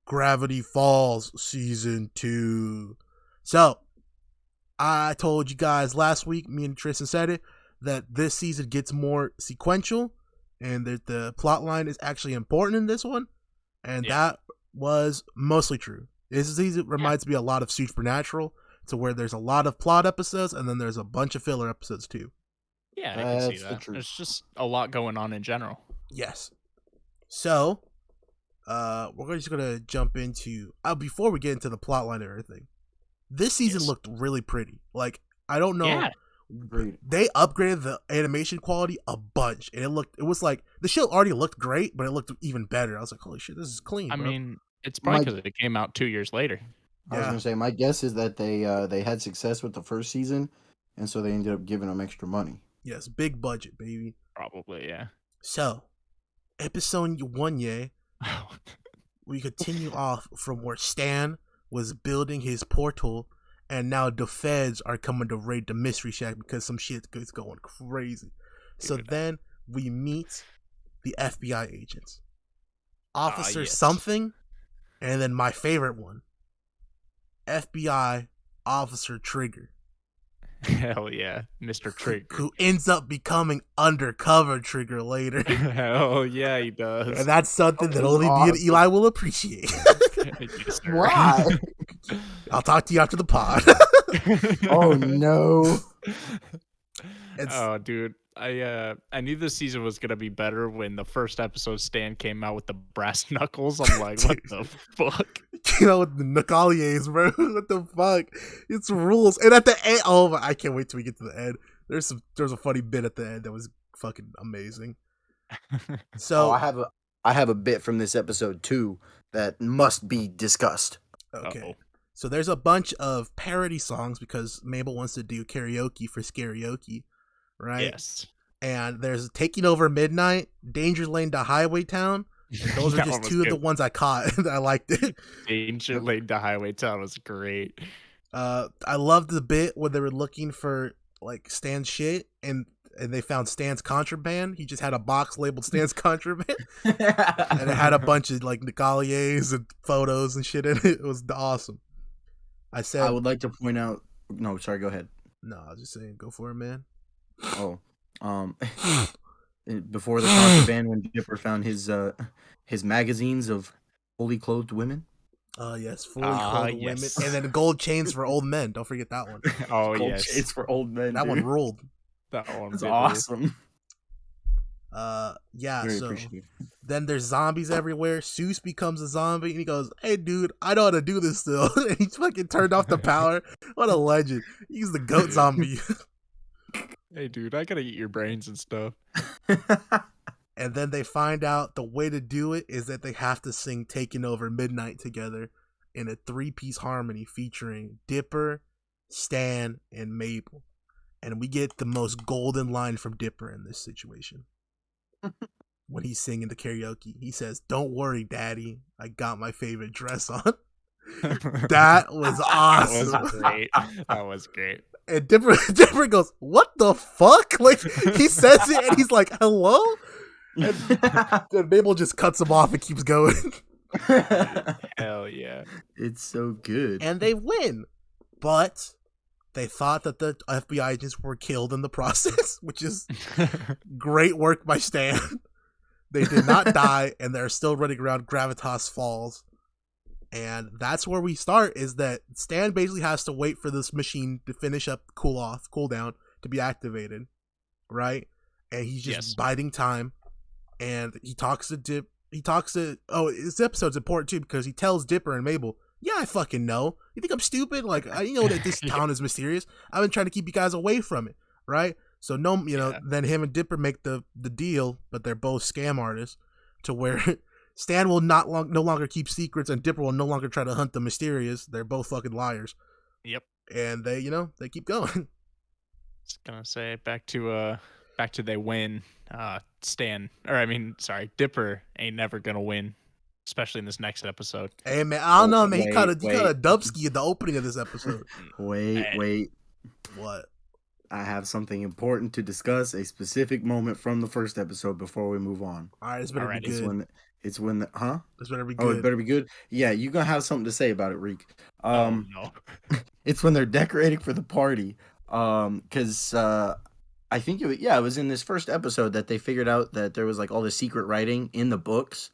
Gravity Falls Season 2. So, I told you guys last week, me and Tristan said it, that this season gets more sequential and that the plot line is actually important in this one. And that was mostly true. This season reminds me a lot of Supernatural, to where there's a lot of plot episodes and then there's a bunch of filler episodes too. Yeah, I can see that. There's just a lot going on in general. Yes. So, we're just gonna jump into before we get into the plot line and everything. This season looked really pretty. Like, I don't know. Yeah. They upgraded the animation quality a bunch, and it was like the show already looked great, but it looked even better. I was like, holy shit, this is clean, bro. I mean, it's probably because it came out 2 years later. I was gonna say, my guess is that they had success with the first season, and so they ended up giving them extra money. Yes, big budget, baby. Probably, yeah. So, episode 1, we continue off from where Stan was building his portal, and now the feds are coming to raid the Mystery Shack because some shit is going crazy. So then we meet the FBI agents. Officer something, and then my favorite one, FBI Officer Trigger. Hell yeah, Mr. Trigger. Who ends up becoming Undercover Trigger later. Hell yeah, he does. And that's something that only me and Eli will appreciate. Why? I'll talk to you after the pod. Oh no. Oh dude, I knew this season was gonna be better when the first episode Stan came out with the brass knuckles. I'm like, what the fuck? Came out with the knuckliers, bro. What the fuck? It's rules. And at the end, I can't wait till we get to the end. There's a funny bit at the end that was fucking amazing. So I have a bit from this episode too that must be discussed. Okay. Uh-oh. So there's a bunch of parody songs because Mable wants to do karaoke for Scarioke, right? Yes. And there's Taking Over Midnight, Danger Lane to Highway Town. And those are just two of the ones I caught. I liked it. Danger Lane to Highway Town was great. I loved the bit when they were looking for like Stan's shit and they found Stan's contraband. He just had a box labeled Stan's contraband. And it had a bunch of like Nicoliers and photos and shit in it. It was awesome. I would like to point out. No, sorry. Go ahead. No, I was just saying, go for it, man. Oh, before the contraband, when Dipper found his magazines of fully clothed women. Yes, fully clothed women, and then gold chains for old men. Don't forget that one. Oh gold yes, chains for old men. That one ruled. That one was awesome. Yeah. Very so appreciative. then there's zombies everywhere. Seuss becomes a zombie, and he goes, "Hey, dude, I know how to do this still." And he fucking turned off the power. What a legend! He's the goat zombie. Hey, dude, I gotta eat your brains and stuff. And then they find out the way to do it is that they have to sing "Taking Over Midnight" together in a 3-piece harmony featuring Dipper, Stan, and Mable. And we get the most golden line from Dipper in this situation. When he's singing the karaoke, he says, "Don't worry, Daddy, I got my favorite dress on." That was awesome. That was great. That was great. And Dipper goes, "What the fuck?" Like, he says it and he's like, "Hello?" And then Mabel just cuts him off and keeps going. Hell yeah. It's so good. And they win. But they thought that the FBI agents were killed in the process, which is great work by Stan. They did not die, and they're still running around Gravitas Falls. And that's where we start, is that Stan basically has to wait for this machine to finish up, cool down, to be activated, right? And he's just biding time. And he talks to this episode's important too, because he tells Dipper and Mable, "Yeah, I fucking know. You think I'm stupid? Like, I know that this town is mysterious. I've been trying to keep you guys away from it, right?" So then him and Dipper make the deal, but they're both scam artists, to where Stan will no longer keep secrets, and Dipper will no longer try to hunt the mysterious. They're both fucking liars. Yep. And they keep going. Just gonna say back to they win. Dipper ain't never gonna win, especially in this next episode. Hey man, I don't know, man. He kind of dubski at the opening of this episode. Wait. What? I have something important to discuss. A specific moment from the first episode before we move on. All right, it's better be good. It's when This better be Oh, it good. better be good. Yeah, you gonna have something to say about it, Reek. Oh no. It's when they're decorating for the party. Because I think it was in this first episode that they figured out that there was like all the secret writing in the books.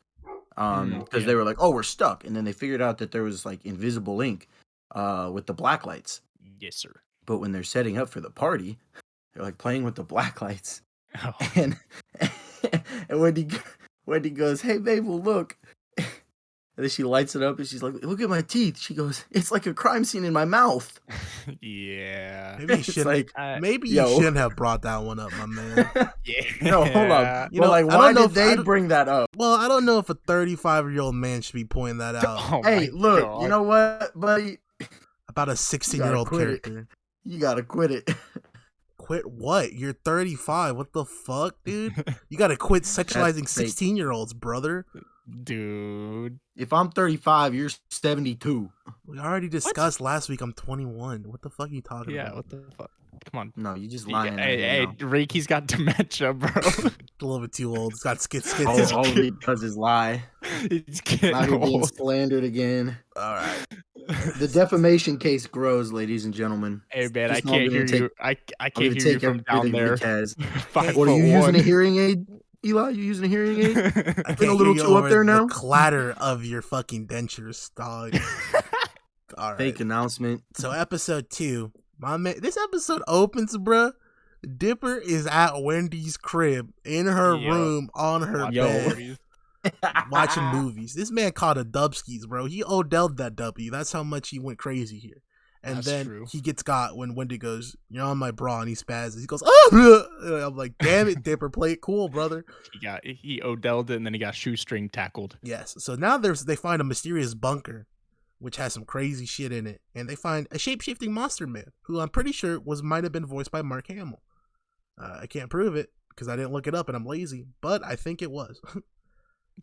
Because they were like, oh, we're stuck, and then they figured out that there was like invisible ink, with the black lights. Yes, sir. But when they're setting up for the party, they're like playing with the black lights, Oh. and and Wendy goes, "Hey, Mabel, look." And then she lights it up and she's like, "Look at my teeth." She goes, "It's like a crime scene in my mouth." Yeah. Maybe you It's should. like, Maybe yo. you shouldn't have brought that one up, my man. Yeah. No, hold up. You Well, know, like, I why don't know did if- they I don't- bring that up? Well, I don't know if a 35-year-old man should be pointing that out Oh Hey, my look, God. you know what, buddy? about a 16-year-old quit it. character. You gotta quit it. Quit what? You're 35. What the fuck, dude? You gotta quit sexualizing fake. 16-year-olds, brother. Dude. If I'm 35, you're 72. We already discussed last week I'm 21. What the fuck are you talking Yeah, about? what the fuck? Come on. No, you just Yeah, lying. hey, Ricky's got dementia, bro. A little bit too old. It's got skits. All he does is lie. He's getting Now you're being old. slandered again. All right. The defamation case grows, ladies and gentlemen. Hey man, I Just know I'm can't gonna hear you. I I'm can't gonna hear you take from down everything there. Rick has. 5'1". What are you using a hearing aid, Eli? You using a hearing aid? I Been can't a little hear you too up over there the now? clatter of your fucking dentures, dog. All right. Fake announcement. So episode 2, my man. This episode opens, bruh. Dipper is at Wendy's crib in her Yo. room on her Watching bed movies. watching movies. This man caught a dubskis, bro. He Odell'd that W. That's how much he went crazy here. And That's then true. he gets got when Wendy goes, "You're on my bra," and he spazzes. He goes, "Oh!" And I'm like, "Damn it, Dipper, play it cool, brother." He Odell'd it and then he got shoestring tackled. Yes. So now they find a mysterious bunker, which has some crazy shit in it, and they find a shape-shifting monster man, who I'm pretty sure might have been voiced by Mark Hamill. I can't prove it because I didn't look it up and I'm lazy, but I think it was.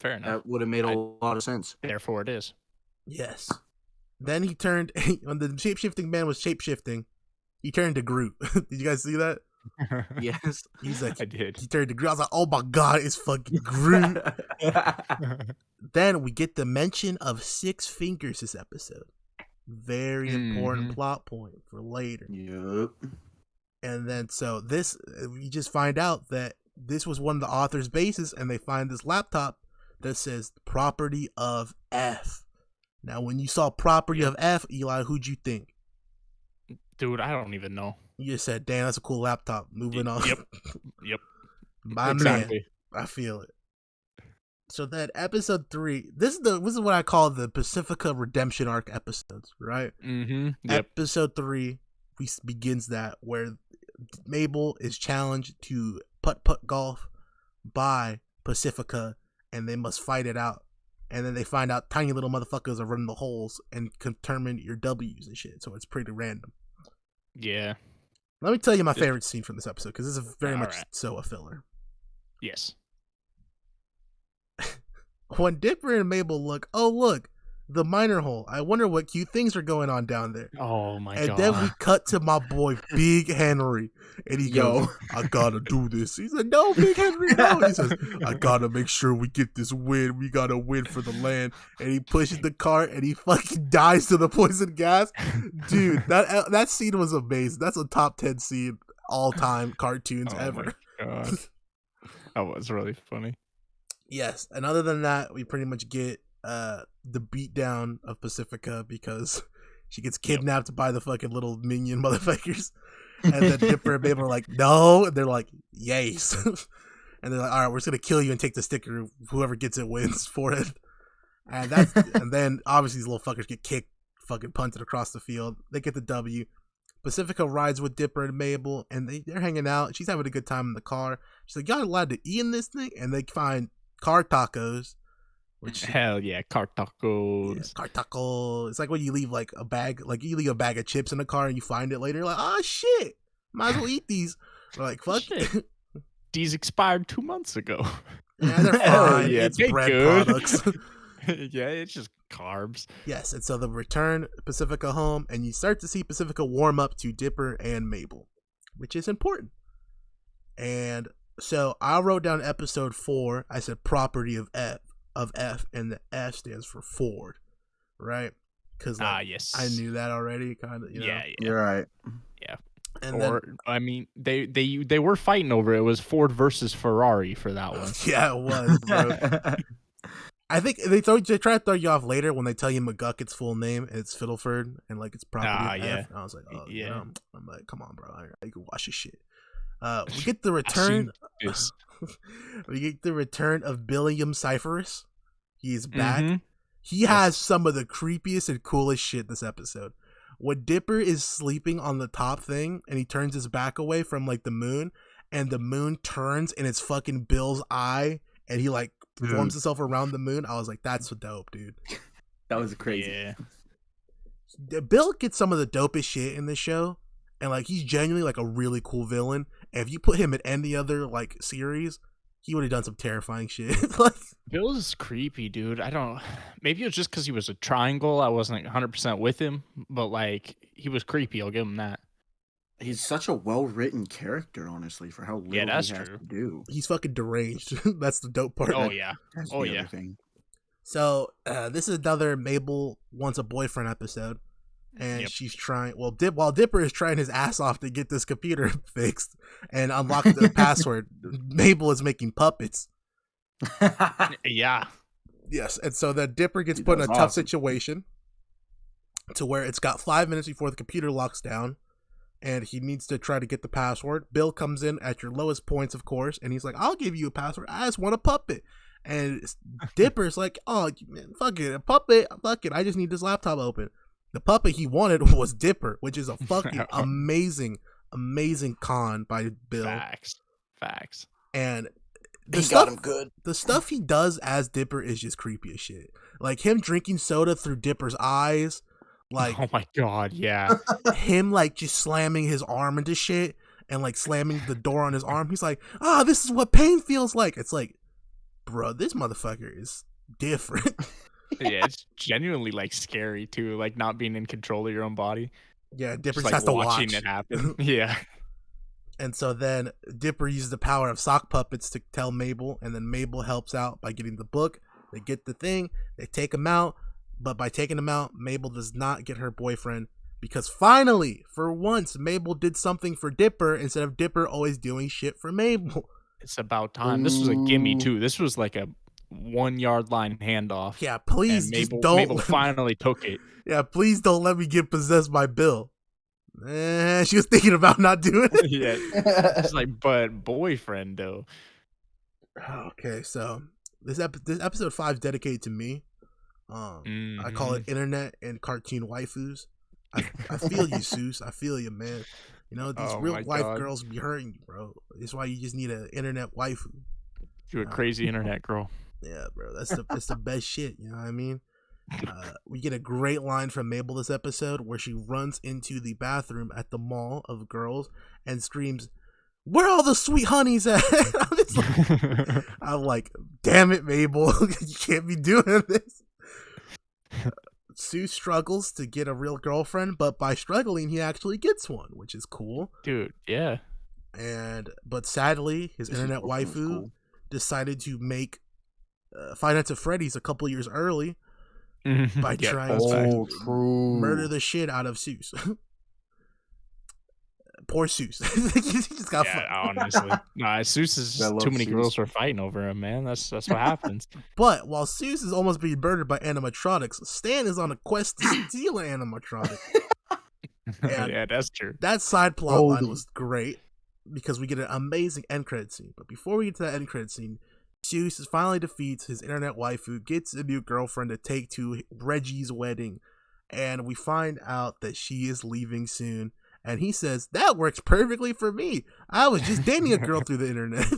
Fair enough. That would have made a lot of sense. Therefore, it is. Yes. Then he turned when the shape-shifting man was shape-shifting. He turned to Groot. Did you guys see that? Yes. He's like, I did. he turned to Groot. I was like, oh my god, it's fucking Groot. Then we get the mention of 6 fingers this episode. Very important plot point for later. Yep. And then so this, we just find out that this was one of the author's bases, and they find this laptop that says property of F. Now, when you saw property of F, Eli, who'd you think? Dude, I don't even know. You just said, damn, that's a cool laptop. Moving on. Yep. My Exactly. man. I feel it. So then episode 3, this is what I call the Pacifica Redemption arc episodes, right? Mm-hmm. Yep. Episode 3 begins that, where Mable is challenged to putt-putt golf by Pacifica, and they must fight it out. And then they find out tiny little motherfuckers are running the holes and can determine your W's and shit. So it's pretty random. Yeah. Let me tell you my favorite scene from this episode, because this is very much Alright. so a filler. Yes. When Dipper and Mable look, oh look, the minor hole. I wonder what cute things are going on down there. Oh my And god. then we cut to my boy Big Henry, and he goes, "I gotta do this." He said, "No, Big Henry, no." He says, "I gotta make sure we get this win. We gotta win for the land." And he pushes the cart, and he fucking dies to the poison gas. Dude, that scene was amazing. That's a top 10 scene all time cartoons Oh ever. my god. That was really funny. Yes, and other than that, we pretty much get the beatdown of Pacifica because she gets kidnapped by the fucking little minion motherfuckers, and then Dipper and Mabel are like, "No," and they're like, "Yes," and they're like, "All right, we're just gonna kill you and take the sticker. Whoever gets it wins for it." And and then obviously these little fuckers get kicked, fucking punted across the field. They get the W. Pacifica rides with Dipper and Mabel, and they're hanging out. She's having a good time in the car. She's like, "Y'all allowed to eat in this thing?" And they find car tacos, which Hell yeah, car tacos. yeah, car taco. It's like when you leave like a bag, like you leave a bag of chips in the car and you find it later. You're like, "Oh shit, might as well eat these." We're like, "Fuck Shit. These expired 2 months ago. yeah, they're Hell fine. yeah, It's they're bread good. products." Yeah, it's just carbs. Yes, and so they return Pacifica home, and you start to see Pacifica warm up to Dipper and Mabel, which is important. And so I wrote down episode 4. I said property of F. of F, and the F stands for Ford, right? Because yes, I knew that already, kind of. Yeah. You're right. Yeah. And or I mean, they were fighting over it. It was Ford versus Ferrari for that one. Yeah, it was, bro. I think they try to throw you off later when they tell you McGucket's full name. It's Fiddleford, and like it's property of F. And I was like, oh, Yeah. you know, I'm like, come on, bro, you can watch this shit. We get the return. We get the return of Bill Cipher. He's back. Mm-hmm. He has some of the creepiest and coolest shit this episode. When Dipper is sleeping on the top thing and he turns his back away from like the moon, and the moon turns and it's fucking Bill's eye, and he like forms himself around the moon. I was like, that's so dope, dude. That was crazy. Yeah. Bill gets some of the dopest shit in this show, and like he's genuinely like a really cool villain. And if you put him in any other like series, he would have done some terrifying shit. Like Bill's creepy, dude. Maybe it was just because he was a triangle. I wasn't 100% with him, but like he was creepy. I'll give him that. He's such a well-written character, honestly, for how little he has to do. He's fucking deranged. That's the dope part. Oh yeah. So this is another Mable wants a boyfriend episode, and she's trying. Well, while Dipper is trying his ass off to get this computer fixed and unlock the password, Mable is making puppets. Yeah. Yes, and so then Dipper gets put in a tough situation to where it's got 5 minutes before the computer locks down, and he needs to try to get the password. Bill comes in at your lowest points, of course, and he's like, I'll give you a password. I just want a puppet. And Dipper's like, oh, man, fuck it. A puppet? Fuck it. I just need this laptop open. The puppet he wanted was Dipper, which is a fucking amazing con by Bill. Facts. And got him good. The stuff he does as Dipper is just creepy as shit. Like him drinking soda through Dipper's eyes. Like, oh my god, yeah. Him like just slamming his arm into shit and like slamming the door on his arm. He's like, this is what pain feels like. It's like, bro, this motherfucker is different. Yeah, it's genuinely like scary too, like not being in control of your own body. Yeah, Dipper just, has to watching watch it happen. Yeah. And so then Dipper uses the power of sock puppets to tell Mable, and then Mable helps out by getting the book. They get the thing, they take him out, but by taking him out, Mable does not get her boyfriend because finally, for once, Mable did something for Dipper instead of Dipper always doing shit for Mable. It's about time. This was a gimme too. This was like a 1 yard line handoff. Yeah, please Mable, don't. Mable finally took it. Yeah, please don't let me get possessed by Bill. She was thinking about not doing it. Yeah, it's like, but boyfriend though. Okay, so this episode 5 is dedicated to me. I call it Internet and Cartoon Waifus. I feel you, Seuss. I feel you, man. You know, these real life girls be hurting you, bro. That's why you just need an internet waifu. You're a crazy internet girl. Yeah, bro. That's the best shit. You know what I mean? We get a great line from Mable this episode where she runs into the bathroom at the mall of girls and screams, "Where are all the sweet honeys at?" I'm like, damn it, Mable. You can't be doing this. Sue struggles to get a real girlfriend, but by struggling, he actually gets one, which is cool. Dude, yeah. But sadly, his internet waifu decided to make Five Nights at Freddy's a couple years early by trying to murder the shit out of Seuss. Poor Seuss. He just got honestly. Nah, Seuss is too many girls are fighting over him, man. That's what happens. But while Seuss is almost being murdered by animatronics, Stan is on a quest to steal an animatronic. Yeah, that's true. That side plot line was great because we get an amazing end credit scene. But before we get to that end credit scene, Seuss finally defeats his internet waifu, gets a new girlfriend to take to Reggie's wedding, and we find out that she is leaving soon. And he says, "That works perfectly for me. I was just dating a girl through the internet."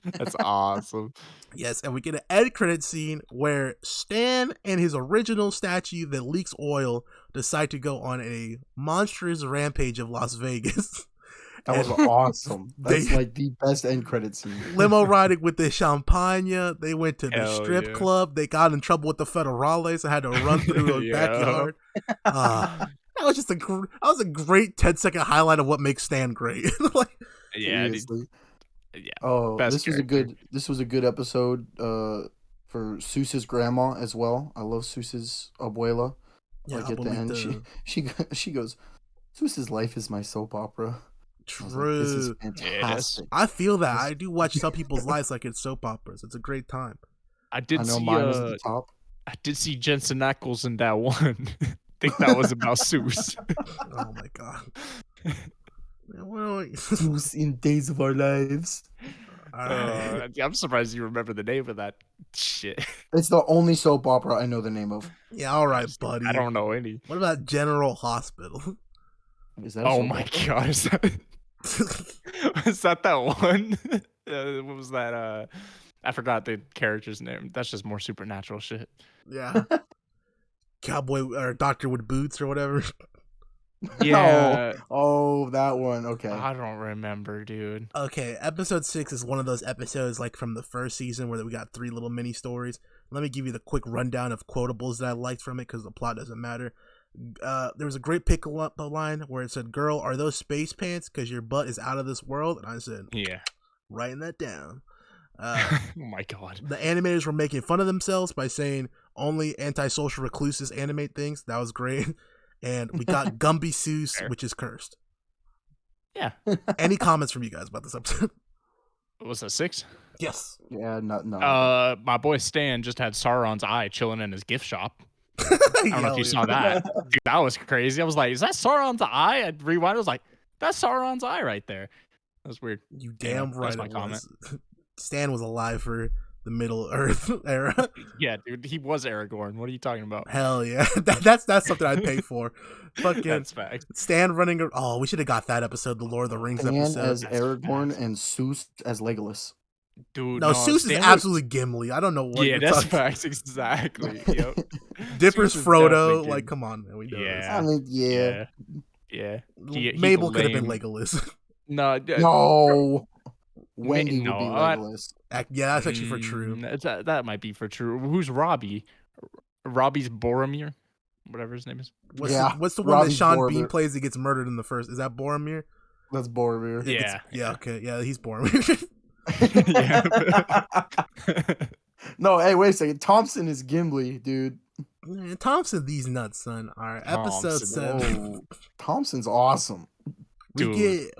That's awesome. Yes, and we get an end credit scene where Stan and his original statue that leaks oil decide to go on a monstrous rampage of Las Vegas. That was awesome. That's like the best end credit scene. Limo riding with the champagne. They went to the strip club. They got in trouble with the federales and had to run through a backyard. That was just a great 10-second highlight of what makes Stan great. Yeah. Oh, this was a good episode for Seuss's grandma as well. I love Seuss's abuela. Yeah, Like at the end, she goes, Seuss's life is my soap opera. I was like, this is True. fantastic. I feel that. This- I do watch some people's lives like it's soap operas. It's a great time. I I did know see mine was at the top. I did see Jensen Ackles in that one. I think that was about Seuss. Oh my god. Well, Seuss in Days of Our Lives. I'm surprised you remember the name of that shit. It's the only soap opera I know the name of. yeah, all right, buddy. I don't know any. What about General Hospital? Is that a Oh soap my opera? god, is that one? What was that? I forgot the character's name. That's just more supernatural shit. Yeah. Cowboy or Doctor with Boots or whatever. Yeah. Oh, that one. Okay. I don't remember, dude. Okay, episode 6 is one of those episodes like from the first season where we got 3 little mini stories. Let me give you the quick rundown of quotables that I liked from it because the plot doesn't matter. There was a great pick-up line where it said, "Girl, are those space pants? Because your butt is out of this world." And I said, Yeah. writing that down. Oh my god. The animators were making fun of themselves by saying only antisocial recluses animate things. That was great. And we got Gumby Seuss, Fair. which is cursed. Yeah. Any comments from you guys about this episode? Was that 6? Yes. Yeah, no. My boy Stan just had Sauron's eye chilling in his gift shop. I don't know if you saw that. Dude, that was crazy. I was like, is that Sauron's eye? I rewind. I was like, that's Sauron's eye right there. That was weird. You damn That's right my it comment. was. Stan was alive for the Middle Earth era. Yeah, dude, he was Aragorn. What are you talking about? Hell yeah. That's something I'd pay for. Fucking That's fact. Stan running. Oh, we should have got that episode, the Lord of the Rings Stan episode. as That's Aragorn facts. and Seuss as Legolas. Dude, No, Seuss is Stan was- absolutely Gimli. I don't know what Yeah, you're that's talking about. facts. Exactly. Yep. Dipper's Seuss is Frodo. definitely Like, Gimli. come on, man. We know Yeah. I mean, yeah. Yeah. this. He's Mabel could have been lame. Legolas. No. No. Wendy no, would be uh, Legolas. Yeah, that's actually for true. That might be for true. Who's Robbie? Robbie's Boromir, whatever his name is. What's the one Robbie that Sean Bean Boromir. plays that gets murdered in the first? Is that Boromir? That's Boromir. Yeah. Okay. Yeah, he's Boromir. No, hey, wait a second. Thompson is Gimli, dude. Man, Thompson, these nuts, son. All right, episode Thompson, 7. Oh, Thompson's awesome. We Dude. get.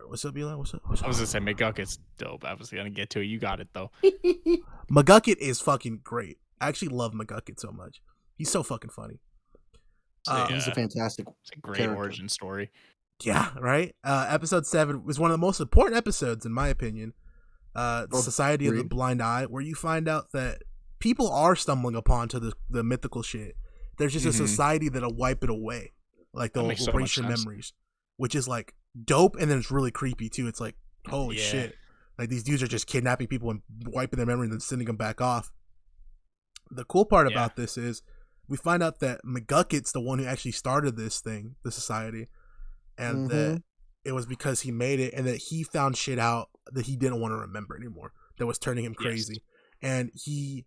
What's up, Eli? What's up? I was gonna say McGucket's dope. I was gonna get to it. You got it though. McGucket is fucking great. I actually love McGucket so much. He's so fucking funny. He's a fantastic. It's a great character. origin story. Yeah, right. Episode 7 was one of the most important episodes, in my opinion. Society of the agreed. Blind Eye, where you find out that people are stumbling upon to the mythical shit. There's just a Mhm. society that'll wipe it away, like they'll That makes so erase much your sense. memories, which is like dope, and then it's really creepy too. It's like holy Yeah. shit, like these dudes are just kidnapping people and wiping their memory and then sending them back off. The cool part Yeah. about this is we find out that McGucket's the one who actually started this thing, the society, and that it was because he made it, and that he found shit out that he didn't want to remember anymore, that was turning him Yes. crazy. And he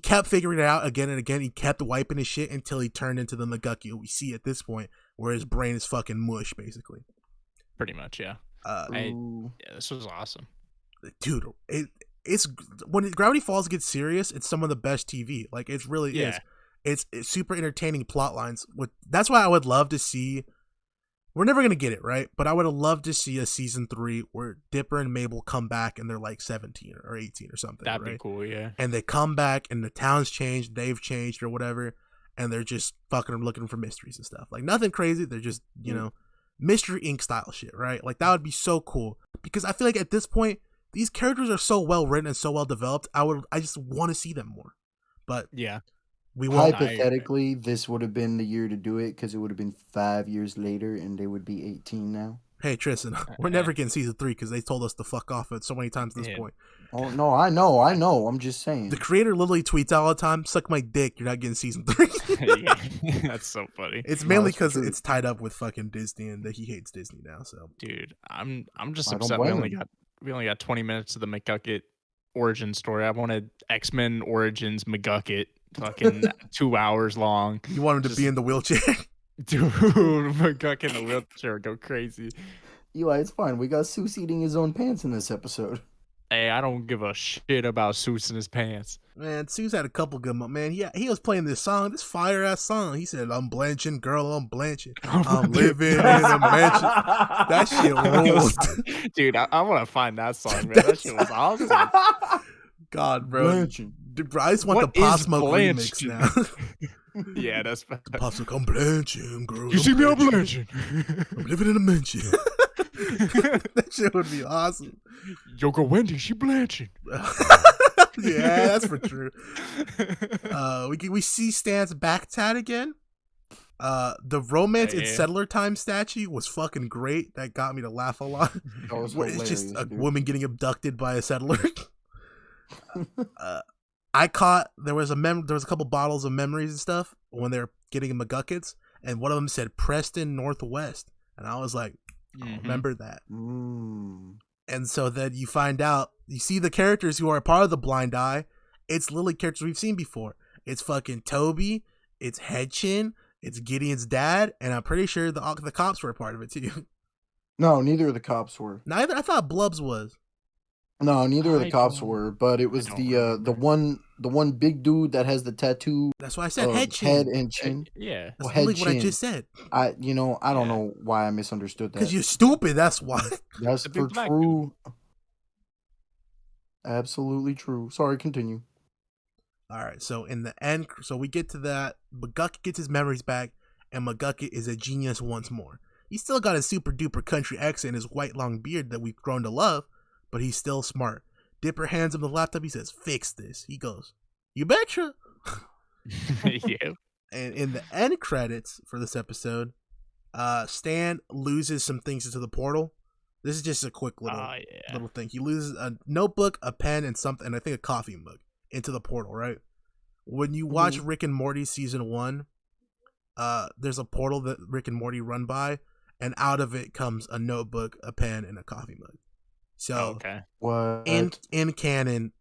kept figuring it out again and again. He kept wiping his shit until he turned into the McGucket we see at this point, where his brain is fucking mush, basically. Pretty much, yeah. Ooh. Yeah, this was awesome. Dude, it's when Gravity Falls gets serious, it's some of the best TV. Like, it really is. Yeah. It's super entertaining plot lines. That's why I would love to see. We're never gonna get it, right? But I would have loved to see a season 3 where Dipper and Mabel come back and they're like 17 or 18 or something. That'd right? be cool, yeah. And they come back and the town's changed, they've changed or whatever, and they're just fucking looking for mysteries and stuff. Like, nothing crazy. They're just, you know, Mystery Inc. style shit, right? Like, that would be so cool. Because I feel like at this point, these characters are so well written and so well developed. I just want to see them more. But Yeah. we won't. Hypothetically, this would have been the year to do it because it would have been 5 years later and they would be 18 now. Hey, Tristan, we're never getting season 3 because they told us to fuck off it so many times at this Yeah. point. Oh, no, I know. I'm just saying. The creator literally tweets all the time, "Suck my dick, you're not getting season 3." Yeah. That's so funny. It's No, mainly that's because true. it's tied up with fucking Disney and that he hates Disney now. So Dude, I'm just I don't upset we blame only him. got 20 minutes of the McGucket origin story. I wanted X-Men Origins McGucket fucking 2 hours long. you want him to Just- be in the wheelchair. Dude, McGucket in the wheelchair go crazy. Eli, it's fine. We got Seuss eating his own pants in this episode. Hey, I don't give a shit about suits in his pants. Man, Sue's had a couple good moments. Man, he was playing this song, this fire ass song. He said, "I'm blanching, girl, I'm blanching. I'm living in a mansion." That shit ruled. Dude, I want to find that song, man. That shit was awesome. God, bro. Dude, bro, I just want What the Pop is Smoke remix blanching? now. Yeah, that's The Pop Smoke, I'm blanching, girl. You see me, I'm blanching. I'm living in a mansion. That shit would be awesome. Yoko Wendy, she blanching. Yeah, that's for true. We see Stan's back tat again. The romance in Settler Time statue was fucking great. That got me to laugh a lot. That was It's just a dude. woman getting abducted by a settler. I caught there was a couple bottles of memories and stuff when they were getting McGuckets, and one of them said Preston Northwest, and I was like, I'll remember that. And so then you find out, you see the characters who are part of the Blind Eye. It's literally characters we've seen before. It's fucking Toby, it's Headchin, it's Gideon's dad, and I'm pretty sure the cops were a part of it too. No, neither of the cops were. Neither. I thought Blubs was. No, neither of the cops were, but it was the one big dude that has the tattoo. That's why I said head head and chin. Yeah, that's literally what I just said. I don't know why I misunderstood that. Because you're stupid. That's why. That's for true. Absolutely true. Sorry, continue. All right. So in the end, so we get to that. McGucket gets his memories back, and McGucket is a genius once more. He's still got his super duper country accent and his white long beard that we've grown to love, but he's still smart. Dipper hands him the laptop. He says, "Fix this." He goes, "You betcha." Yeah. And in the end credits for this episode, Stan loses some things into the portal. This is just a quick little thing. He loses a notebook, a pen, and something, and I think a coffee mug into the portal, right? When you watch Rick and Morty season 1, there's a portal that Rick and Morty run by, and out of it comes a notebook, a pen, and a coffee mug. So in canon,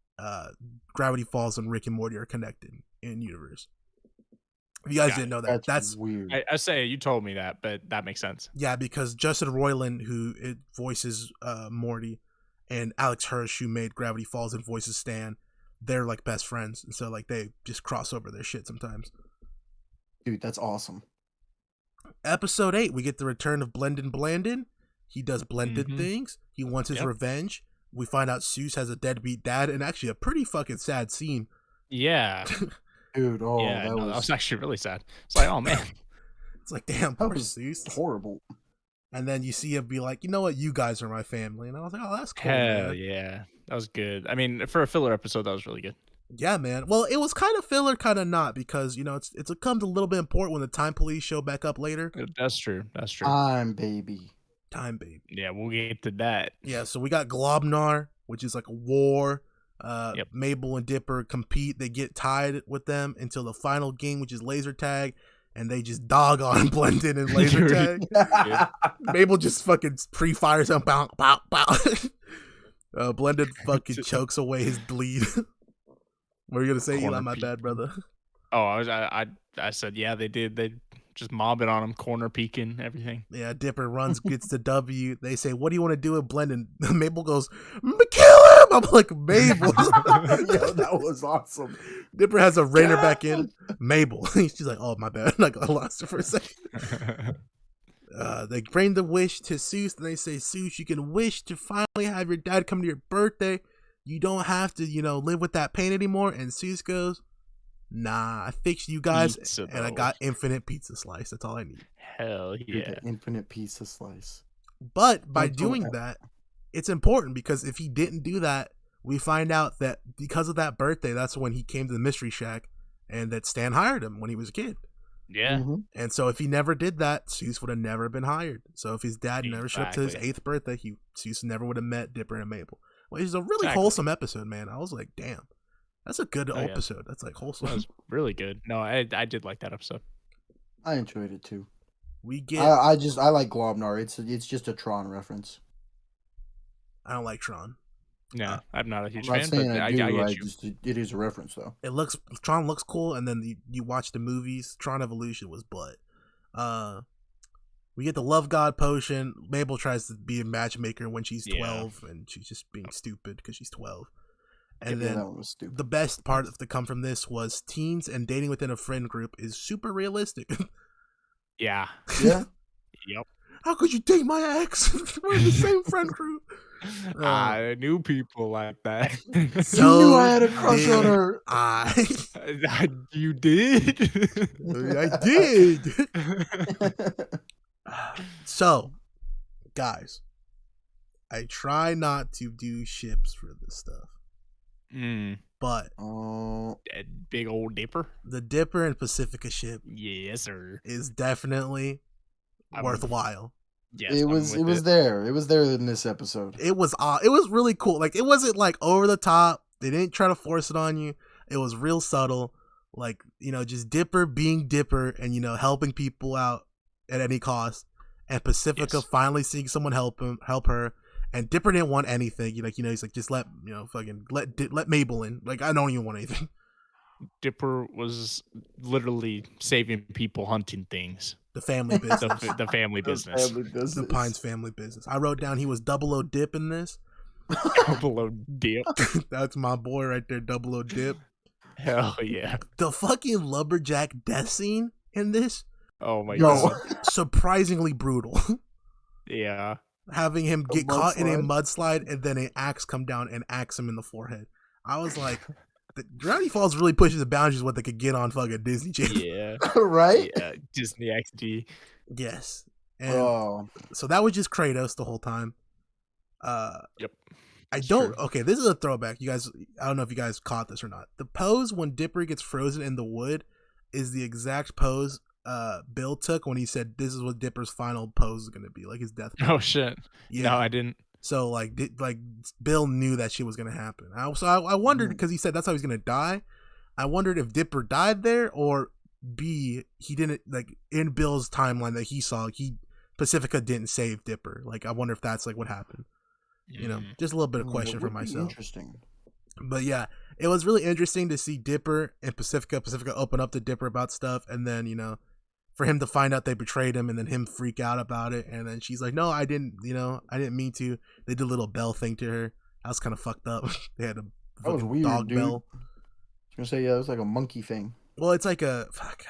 Gravity Falls and Rick and Morty are connected in universe. If you guys didn't know that, that's weird. I say you told me that, but that makes sense. Yeah, because Justin Roiland, who voices Morty, and Alex Hirsch, who made Gravity Falls and voices Stan, they're like best friends, and so like they just cross over their shit sometimes. Dude, that's awesome. Episode 8, we get the return of Blendin Blandin. He does blended things. He wants his revenge. We find out Seuss has a deadbeat dad, and actually a pretty fucking sad scene. Yeah. Dude, that was actually really sad. It's like, oh man. It's like, damn, poor Seuss. Horrible. And then you see him be like, you know what, you guys are my family. And I was like, oh, that's cool. Hell man. yeah. That was good. I mean, for a filler episode, that was really good. Yeah, man. Well, it was kind of filler, kind of not, because, you know, it comes a little bit important when the Time Police show back up later. That's true. That's true. Time baby. Yeah, we'll get to that. Yeah, so we got Globnar, which is like a war. Mable and Dipper compete. They get tied with them until the final game, which is laser tag, and they just dog on Blendin and laser tag. Mable just fucking pre-fires him. Bow, bow, bow. Blendin fucking chokes away his bleed. What were you gonna say, Eli? My bad, brother. Oh, I said, yeah, they did. They just mobbing on him, corner peeking, everything. Yeah, Dipper runs, gets the W. They say, "What do you want to do with Blendin?" Mabel goes, "Kill him!" I'm like, Mabel. Yo, that was awesome. Dipper has a reiner back in. Mabel. She's like, "Oh, my bad." Like, I lost her for a second. They bring the wish to Seuss, and they say, "Seuss, you can wish to finally have your dad come to your birthday. You don't have to, live with that pain anymore." And Seuss goes, "Nah, I fixed you guys, and I got infinite pizza slice. That's all I need." Hell yeah. Infinite pizza slice. But by doing that, it's important, because if he didn't do that, we find out that because of that birthday, that's when he came to the Mystery Shack, and that Stan hired him when he was a kid. Yeah. And so if he never did that, Seuss would have never been hired. So if his dad never showed up to his 8th birthday, Seuss never would have met Dipper and Mabel. Well, it's a really wholesome episode, man. I was like, damn. That's a good episode. Yeah. That's like wholesome. That was really good. No, I did like that episode. I enjoyed it too. We get. I like Globnar. It's just a Tron reference. I don't like Tron. No, I'm not a huge fan. But I get you. It is a reference though. Tron looks cool, and then you watch the movies. Tron Evolution was butt. We get the love god potion. Mabel tries to be a matchmaker when she's 12, and she's just being stupid because she's 12. And then that one was stupid. The best part to come from this was teens and dating within a friend group is super realistic. Yeah. Yeah. Yep. How could you date my ex? We're in the same friend group. I knew people like that. So you knew I had a crush on her. You did? I did. So, guys, I try not to do ships for this stuff. But that big old Dipper, the Dipper and Pacifica ship, yes sir, is definitely worthwhile. Yes, it was there in this episode. It was really cool. Like, it wasn't like over the top. They didn't try to force it on you. It was real subtle. Like, just Dipper being Dipper and helping people out at any cost, and Pacifica finally seeing someone help her. And Dipper didn't want anything. He's like, just let Mable in. Like, I don't even want anything. Dipper was literally saving people hunting things. The family business. the family business. The Pines family business. I wrote down he was 00 Dip in this. 00 Dip. That's my boy right there, 00 Dip. Hell yeah. The fucking lumberjack death scene in this. Oh my god. Surprisingly brutal. Yeah. Having him get caught in a mudslide and then an axe come down and axe him in the forehead. I was like, Gravity Falls really pushes the boundaries of what they could get on fucking Disney Channel. Yeah. Right? Yeah. Disney XD. Yes. And so that was just Kratos the whole time. Yep. Okay, this is a throwback. You guys, I don't know if you guys caught this or not. The pose when Dipper gets frozen in the wood is the exact pose Bill took when he said this is what Dipper's final pose is going to be, like his death pose. Oh shit. Yeah. No, I didn't. So like Bill knew that shit was going to happen. I wondered, because he said that's how he's going to die. I wondered if Dipper died there, or B, he didn't, like, in Bill's timeline that he saw, Pacifica didn't save Dipper. Like, I wonder if that's like what happened. Just a little bit of question for myself. Interesting. But yeah, it was really interesting to see Dipper and Pacifica open up to Dipper about stuff, and then for him to find out they betrayed him, and then him freak out about it, and then she's like, no, I didn't mean to. They did a little bell thing to her. That was kind of fucked up. They had a weird, dog dude. bell. I was gonna say, it was like a monkey thing. Well, it's like I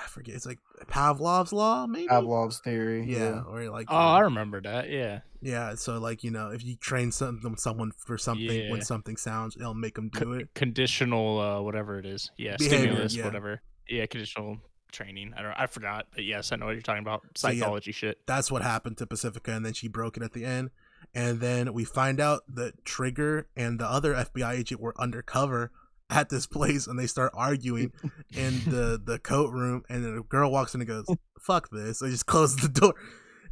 forget. It's like Pavlov's law, maybe. Pavlov's theory. Yeah, or like. Oh, I remember that. Yeah. Yeah, so like if you train someone for something, when something sounds, it'll make them do it. Conditional, whatever it is. Yeah, behavior, stimulus, whatever. Yeah, conditional training. I forgot, but yes, I know what you're talking about. Psychology shit. That's what happened to Pacifica, and then she broke it at the end. And then we find out that Trigger and the other FBI agent were undercover at this place, and they start arguing in the coat room, and then a girl walks in and goes, fuck this. They just close the door.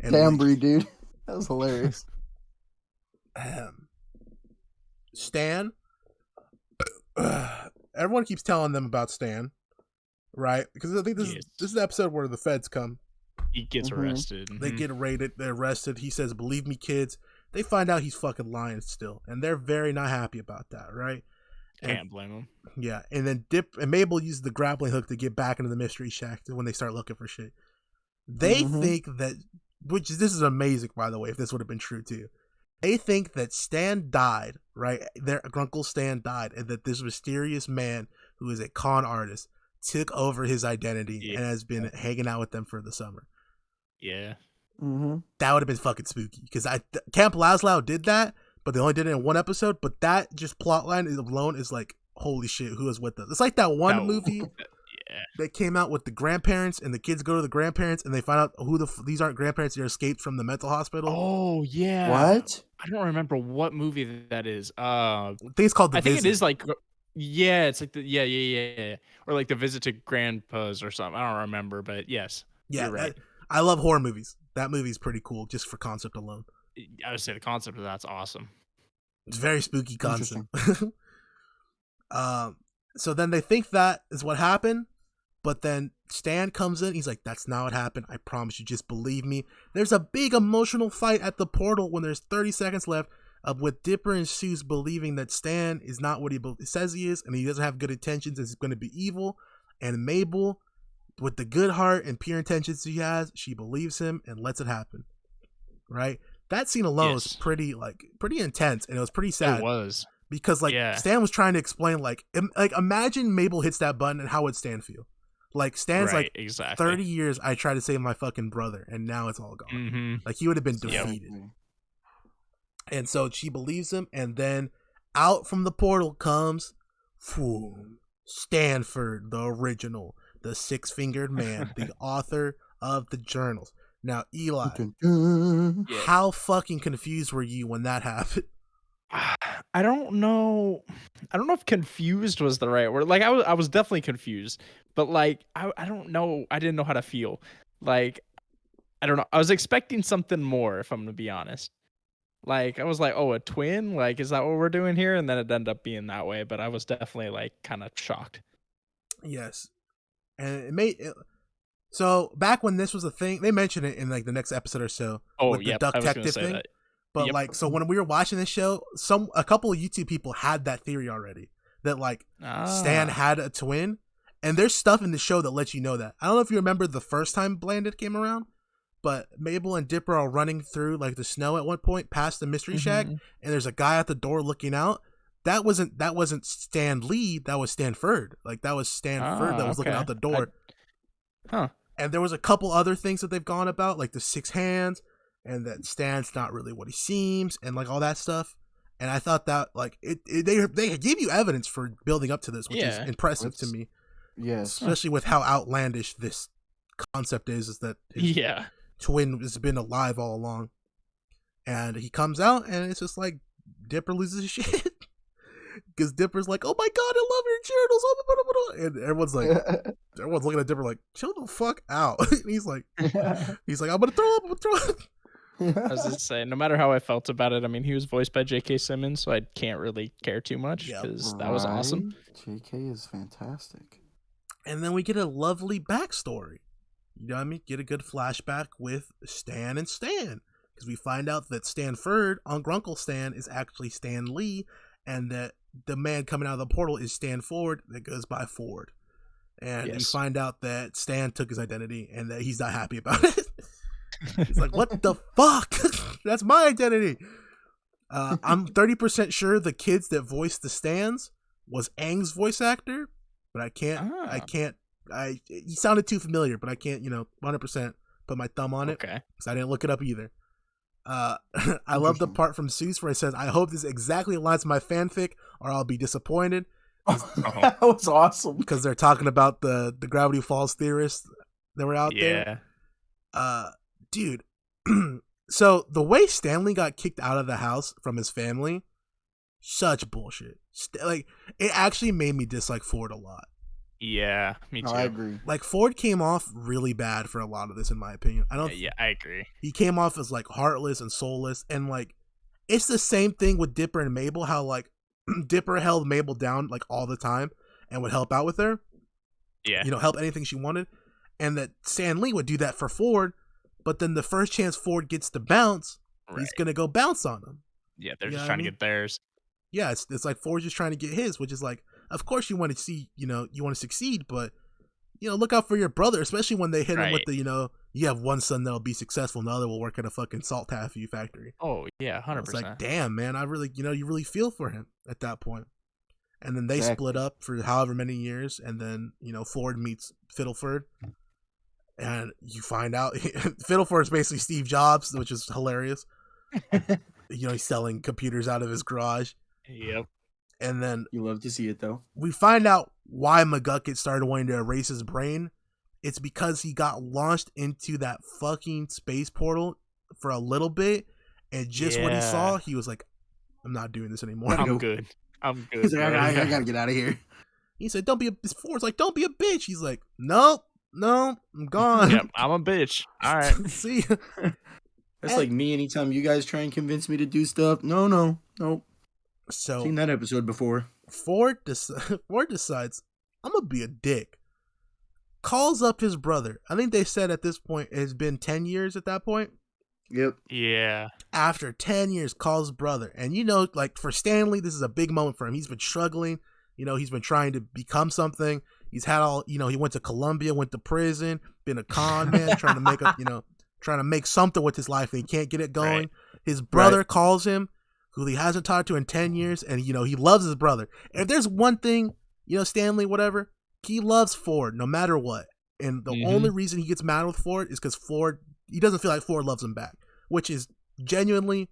And Cambry, dude. That was hilarious. Stan. Everyone keeps telling them about Stan, right? Because I think this is the episode where the feds come. He gets arrested. They get raided. They're arrested. He says, believe me, kids. They find out he's fucking lying still, and they're very not happy about that, right? Can't blame him. Yeah, and then Mabel uses the grappling hook to get back into the mystery shack when they start looking for shit. They think that, this is amazing, by the way, if this would have been true too. They think that Stan died, right? Their Uncle Stan died, and that this mysterious man who is a con artist took over his identity and has been hanging out with them for the summer. Yeah. That would have been fucking spooky, because Camp Lazlo did that, but they only did it in one episode. But that just plotline alone is like, holy shit, who is with us? It's like that one movie that came out with the grandparents, and the kids go to the grandparents, and they find out who these aren't grandparents, they're escaped from the mental hospital. Oh yeah. What? I don't remember what movie that is. I think it's called The Visit. I think it is like, it's like yeah, or like The Visit to Grandpa's or something. I don't remember, but yes, you're right. I love horror movies. That movie's pretty cool, just for concept alone. I would say the concept of that's awesome. It's a very spooky concept. So then they think that is what happened, but then Stan comes in. He's like, that's not what happened. I promise you, just believe me. There's a big emotional fight at the portal when there's 30 seconds left with Dipper and Seuss believing that Stan is not what he says he is, and he doesn't have good intentions and he's going to be evil. And Mabel with the good heart and pure intentions he has, she believes him and lets it happen. Right? That scene alone was pretty intense, and it was pretty sad. It was. Because Stan was trying to explain imagine Mable hits that button and how would Stan feel? Like Stan's exactly. 30 years I tried to save my fucking brother and now it's all gone. Mm-hmm. Like he would have been defeated. Yep. And so she believes him, and then out from the portal comes Stanford, the original, the six-fingered man, the author of the journals. Now, Eli, how fucking confused were you when that happened? I don't know if confused was the right word. Like I was definitely confused, but like I don't know. I didn't know how to feel. Like I don't know. I was expecting something more, if I'm gonna be honest. Like I was like, oh, a twin? Like, is that what we're doing here? And then it ended up being that way. But I was definitely like kind of shocked. Yes, and it made it. So back when this was a thing, they mentioned it in like the next episode or so. With the duck detective thing. That. But like, so when we were watching this show, a couple of YouTube people had that theory already that like Stan had a twin, and there's stuff in the show that lets you know that. I don't know if you remember the first time Blanded came around, but Mabel and Dipper are running through like the snow at one point past the mystery shack, and there's a guy at the door looking out. That wasn't Stan Lee, that was Stanford. Like that was Stanford that was looking out the door. And there was a couple other things that they've gone about, like the six hands. And that Stan's not really what he seems, and like all that stuff. And I thought that like they give you evidence for building up to this, which is impressive to me. Yes, especially with how outlandish this concept is that his twin has been alive all along. And he comes out, and it's just like Dipper loses his shit because Dipper's like, "Oh my god, I love your journals!" And everyone's looking at Dipper like, "Chill the fuck out." And he's like, "I'm gonna throw up." I was just saying, no matter how I felt about it, I mean, he was voiced by J.K. Simmons, so I can't really care too much because that was awesome. J.K. is fantastic. And then we get a lovely backstory. You know what I mean? Get a good flashback with Stan and Stan, because we find out that Stanford, Uncle Stan, is actually Stan Lee, and that the man coming out of the portal is Stan Ford that goes by Ford. And we find out that Stan took his identity and that he's not happy about it. He's like, what the fuck? That's my identity. I'm 30% sure the kids that voiced the Stans was Aang's voice actor, but I can't, he sounded too familiar, but I can't, 100% put my thumb on it. Okay. Because I didn't look it up either. I love the part from Seuss where it says, "I hope this exactly aligns with my fanfic or I'll be disappointed." That was awesome. Because they're talking about the Gravity Falls theorists that were out there. Dude, so the way Stanley got kicked out of the house from his family, such bullshit. Like, it actually made me dislike Ford a lot. Yeah, me too. I agree. Like, Ford came off really bad for a lot of this, in my opinion. I agree. He came off as like heartless and soulless, and like it's the same thing with Dipper and Mabel. How like Dipper held Mabel down like all the time and would help out with her. Yeah, help anything she wanted, and that Stan Lee would do that for Ford. But then the first chance Ford gets to bounce, he's gonna go bounce on him. Yeah, they're just trying to get theirs. Yeah, it's like Ford's just trying to get his, which is like, of course you want to see, you want to succeed, but look out for your brother, especially when they hit him with the, you have one son that'll be successful, and the other will work at a fucking salt taffy factory. Oh yeah, 100%. It's like, damn, man, I really, you really feel for him at that point. And then they split up for however many years, and then Ford meets Fiddleford. And you find out Fiddleford is basically Steve Jobs, which is hilarious. He's selling computers out of his garage. Yep. And then you love to see it, though. We find out why McGucket started wanting to erase his brain. It's because he got launched into that fucking space portal for a little bit, and just what he saw, he was like, "I'm not doing this anymore. I'm good. He's like, I gotta get out of here." He said, "Don't be a." Ford's like, "Don't be a bitch." He's like, "Nope. No, I'm gone." Yep, I'm a bitch. All right. See, that's like me. Anytime you guys try and convince me to do stuff, no. So seen that episode before. Ford decides, I'm gonna be a dick. Calls up his brother. I think they said at this point it has been 10 years at that point. Yep. Yeah. After 10 years, calls brother, and like for Stanley, this is a big moment for him. He's been struggling. He's been trying to become something. He's had all, he went to Colombia, went to prison, been a con man, trying to make trying to make something with his life, and he can't get it going. Right. His brother calls him, who he hasn't talked to in 10 years, and he loves his brother. And if there's one thing, Stanley, whatever, he loves Ford no matter what. And the only reason he gets mad with Ford is because he doesn't feel like Ford loves him back, which is genuinely,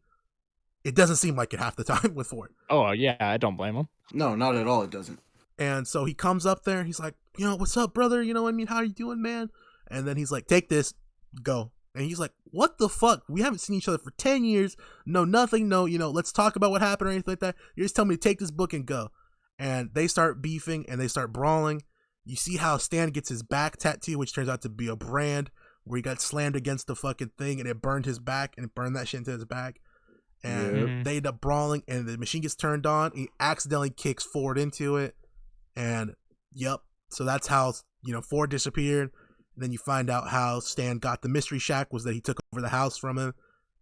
it doesn't seem like it half the time with Ford. Oh, yeah, I don't blame him. No, not at all. It doesn't. And so he comes up there, he's like, what's up, brother? How are you doing, man? And then he's like, take this, go. And he's like, what the fuck? We haven't seen each other for 10 years. No, nothing. No, let's talk about what happened or anything like that. You're just telling me to take this book and go. And they start beefing and they start brawling. You see how Stan gets his back tattoo, which turns out to be a brand, where he got slammed against the fucking thing and it burned his back and it burned that shit into his back. And they end up brawling and the machine gets turned on. He accidentally kicks Ford into it. And so that's how, Ford disappeared. And then you find out how Stan got the mystery shack was that he took over the house from him.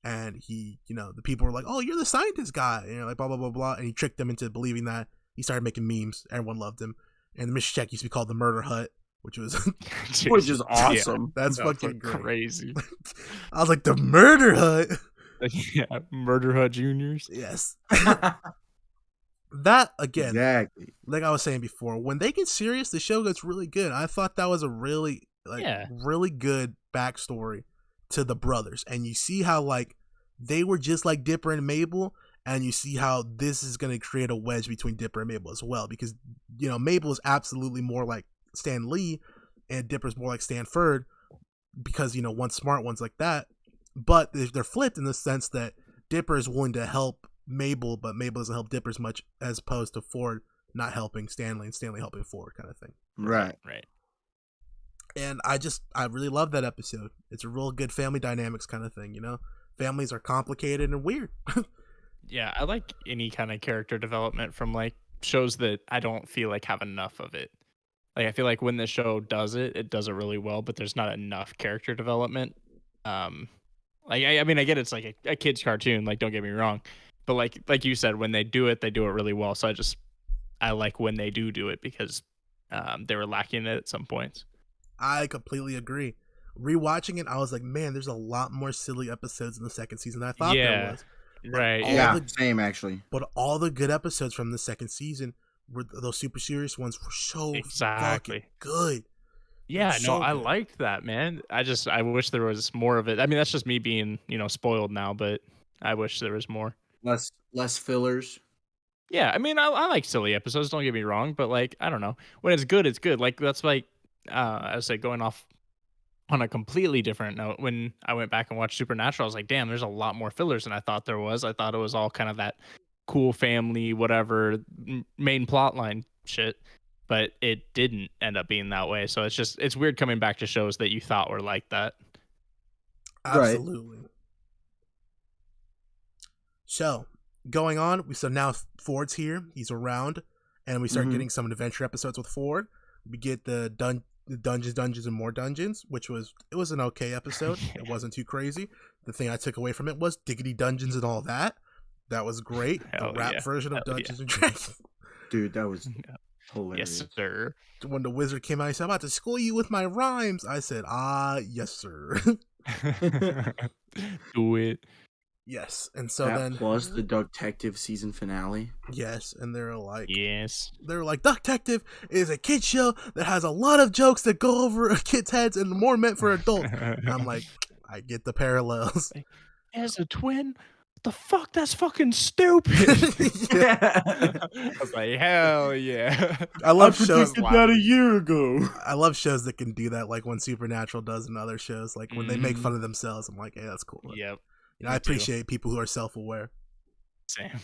And he, the people were like, oh, you're the scientist guy. And you're like, blah, blah, blah, blah. And he tricked them into believing that. He started making memes. Everyone loved him. And the mystery shack used to be called the Murder Hut, which was which is awesome. Yeah, that's fucking crazy. I was like, the Murder Hut. Yeah, Murder Hut Juniors. Yes. That, again, exactly. Like I was saying before, when they get serious, the show gets really good. I thought that was a really, really good backstory to the brothers. And you see how, they were just like Dipper and Mable, and you see how this is going to create a wedge between Dipper and Mable as well. Because, Mable is absolutely more like Stan Lee, and Dipper's more like Stanford, because, one's smart, one's like that. But they're flipped in the sense that Dipper is willing to help Mable, but Mable doesn't help Dipper as much, as opposed to Ford not helping Stanley and Stanley helping Ford, kind of thing. Right. And I really love that episode. It's a real good family dynamics kind of thing, Families are complicated and weird. Yeah, I like any kind of character development from shows that I don't feel like have enough of it. I feel like when the show does it, it does it really well, but there's not enough character development. I get it's like a kid's cartoon, don't get me wrong, but like you said, when they do it really well. So I like when they do it, because they were lacking it at some points. I completely agree. Rewatching it, I was like, man, there's a lot more silly episodes in the second season than I thought there was. Right. Yeah, same actually. But all the good episodes from the second season were those super serious ones were so fucking good. Yeah, so I good. liked that, man. I wish there was more of it. I mean, that's just me being, spoiled now, but I wish there was more. Less fillers. Yeah, I mean, I like silly episodes, don't get me wrong, but I don't know. When it's good, it's good. That's I was going off on a completely different note. When I went back and watched Supernatural, I was like, damn, there's a lot more fillers than I thought there was. I thought it was all kind of that cool family, whatever, main plot line shit, but it didn't end up being that way. So it's weird coming back to shows that you thought were like that. Absolutely. Right. So going on, so now Ford's here, he's around, and we start getting some adventure episodes with Ford. We get the Dungeons and More Dungeons, which was an okay episode. It wasn't too crazy. The thing I took away from it was Diggity Dungeons and all that. That was great. The rap version of Dungeons and Dragons. Dude, that was hilarious. Yes, sir. When the wizard came out, he said, I'm about to school you with my rhymes. I said, yes, sir. Do it. Yes. And so that then plus the Detective season finale. Yes. And they're like, yes. They're like, Detective is a kid show that has a lot of jokes that go over kids' heads and more meant for adults. I'm like, I get the parallels. As a twin? The fuck? That's fucking stupid. I was like, hell yeah. I love shows that a year ago. I love shows that can do that, like when Supernatural does and other shows, like when they make fun of themselves. I'm like, hey, that's cool. Yep. I appreciate people who are self-aware. Same.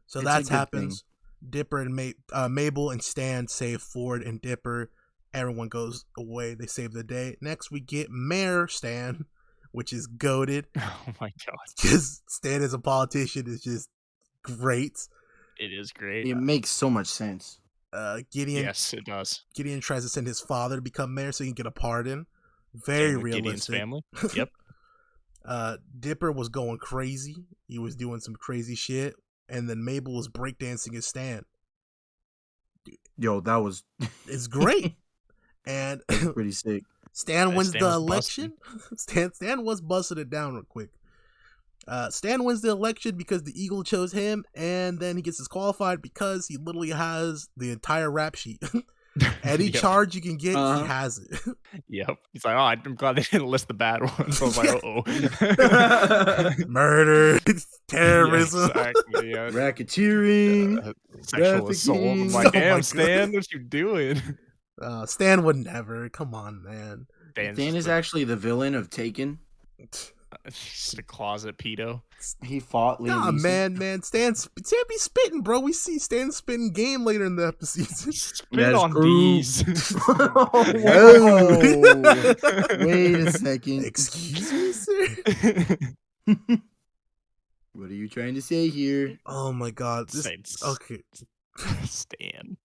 So that happens. Thing. Dipper and Mable and Stan save Ford and Dipper. Everyone goes away. They save the day. Next, we get Mayor Stan, which is goated. Oh my god! Because Stan as a politician is just great. It is great. It makes so much sense. Gideon. Yes, it does. Gideon tries to send his father to become mayor so he can get a pardon. Very realistic. Gideon's family. Yep. Dipper was going crazy. He was doing some crazy shit. And then Mable was breakdancing his Stan. Yo, that was It's great. And pretty sick. Stan wins Stan the was election. Stan was busting it down real quick. Stan wins the election because the Eagle chose him, and then he gets disqualified because he literally has the entire rap sheet. Any charge you can get, he has it. Yep. He's like, oh, I'm glad they didn't list the bad ones. I was like, uh-oh. Murder, terrorism, Yeah, exactly, yeah. Racketeering, Sexual assault. I'm like, Oh my damn, God. Stan, what you doing? Stan would never. Come on, man. Stan is actually the villain of Taken. just a closet pedo. He fought Liam Nah, Neeson. man. Stan be spitting, bro. We see Stan spitting game later in the episode. Spit on these. Whoa. Wait a second. Excuse me, sir. What are you trying to say here? Oh my God. Okay. Stan.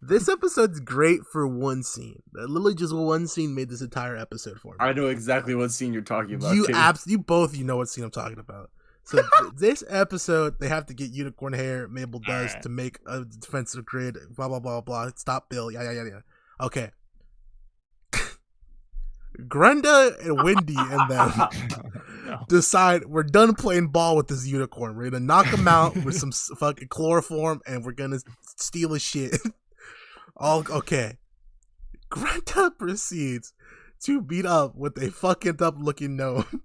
This episode's great for one scene. Literally just one scene made this entire episode for me. I know exactly what scene you're talking about. You both know what scene I'm talking about. So this episode, they have to get unicorn hair. Mabel does Alright. to make a defensive grid. Blah blah blah blah. Stop Bill. Yeah. Okay. Grenda and Wendy and them No. decide we're done playing ball with this unicorn. We're gonna knock him out with some fucking chloroform, and we're gonna steal his shit. All okay. Greta proceeds to beat up with a fucking up looking gnome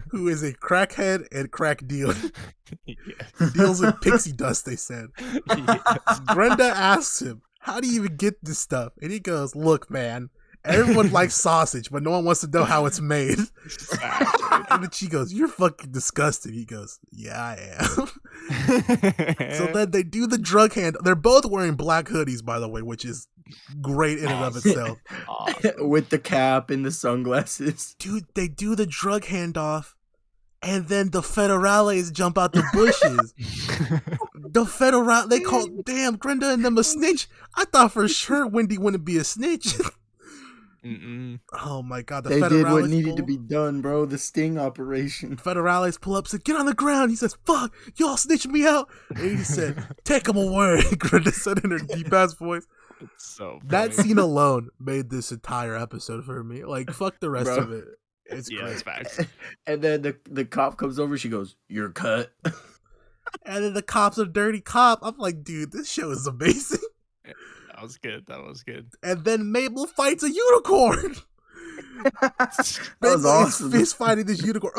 who is a crackhead and crack dealer. Yes. Deals in pixie dust, they said. Yes. Brenda asks him, how do you even get this stuff? And he goes, look, man, everyone likes sausage, but no one wants to know how it's made. And then she goes, you're fucking disgusting. He goes, yeah, I am. So then they do the drug hand. They're both wearing black hoodies, by the way, which is great in and of itself. With the cap and the sunglasses. Dude, they do the drug handoff, and then the federales jump out the bushes. They call, damn, Grenda and them a snitch. I thought for sure Wendy wouldn't be a snitch. Mm-mm. Oh my God, They did what needed to be done, bro. The sting operation. Federales pull up, said, get on the ground. He says, fuck, y'all snitching me out. And he said, take him away. Grenda said in her deep ass voice. It's so That funny. scene alone made this entire episode for me. Like, fuck the rest Bro. of it. It's Yeah, great. it's facts. And then the cop comes over. She goes, "You're cut." And then the cop's a dirty cop. I'm like, dude, this show is amazing. That was good. That was good. And then Mabel fights a unicorn. That Mabel was awesome. is fist fighting this unicorn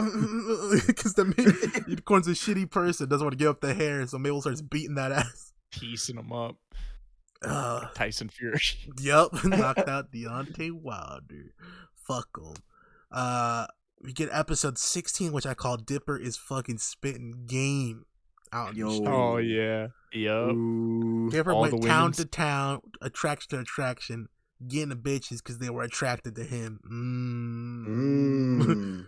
because the unicorn's a shitty person, doesn't want to give up the hair, so Mabel starts beating that ass. Piecing them up. Uh, Tyson Fury. Yep, knocked out Deontay Wilder. Fuck him. We get episode 16, which I call Dipper is fucking spitting game out in the Yo. street. Oh yeah. Yup. Ooh. Dipper all went the town women's- to town, attraction to attraction, getting the bitches because they were attracted to him. Mm.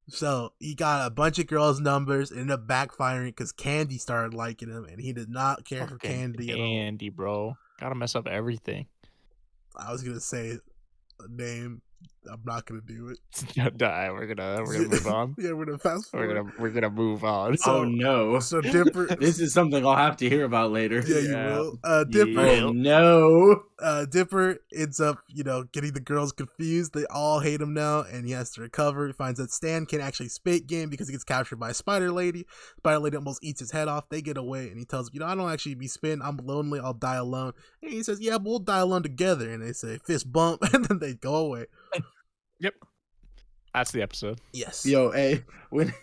So he got a bunch of girls' numbers, ended up backfiring because Candy started liking him, and he did not care for Fucking Candy at all. Candy, bro. Gotta mess up everything. I was gonna say a name. I'm not gonna do it. Die. We're gonna move on. Yeah, we're gonna fast forward. We're gonna move on. So- Oh no! So Dipper. This is something I'll have to hear about later. Yeah, you Yeah. will. Dipper. Oh no! Dipper ends up, getting the girls confused. They all hate him now, and he has to recover. He finds that Stan can actually spit game because he gets captured by a spider lady. Spider lady almost eats his head off. They get away, and he tells him, I don't actually be spitting. I'm lonely. I'll die alone. And he says, yeah, but we'll die alone together. And they say, fist bump, and then they go away. Yep. That's the episode. Yes. Yo, hey, when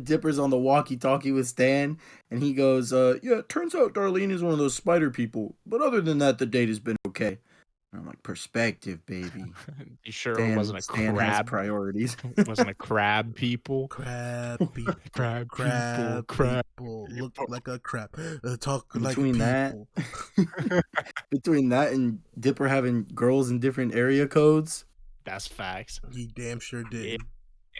Dipper's on the walkie-talkie with Stan, and he goes, "Yeah, it turns out Darlene is one of those spider people, but other than that, the date has been okay." And I'm like, perspective, baby. You sure Stan, it wasn't a Stan has crab? priorities. Wasn't a crab people? Crab people. Crab Crab crab. people. Look like a crab. Talk like Between people. Between that and Dipper having girls in different area codes. That's facts. He damn sure did.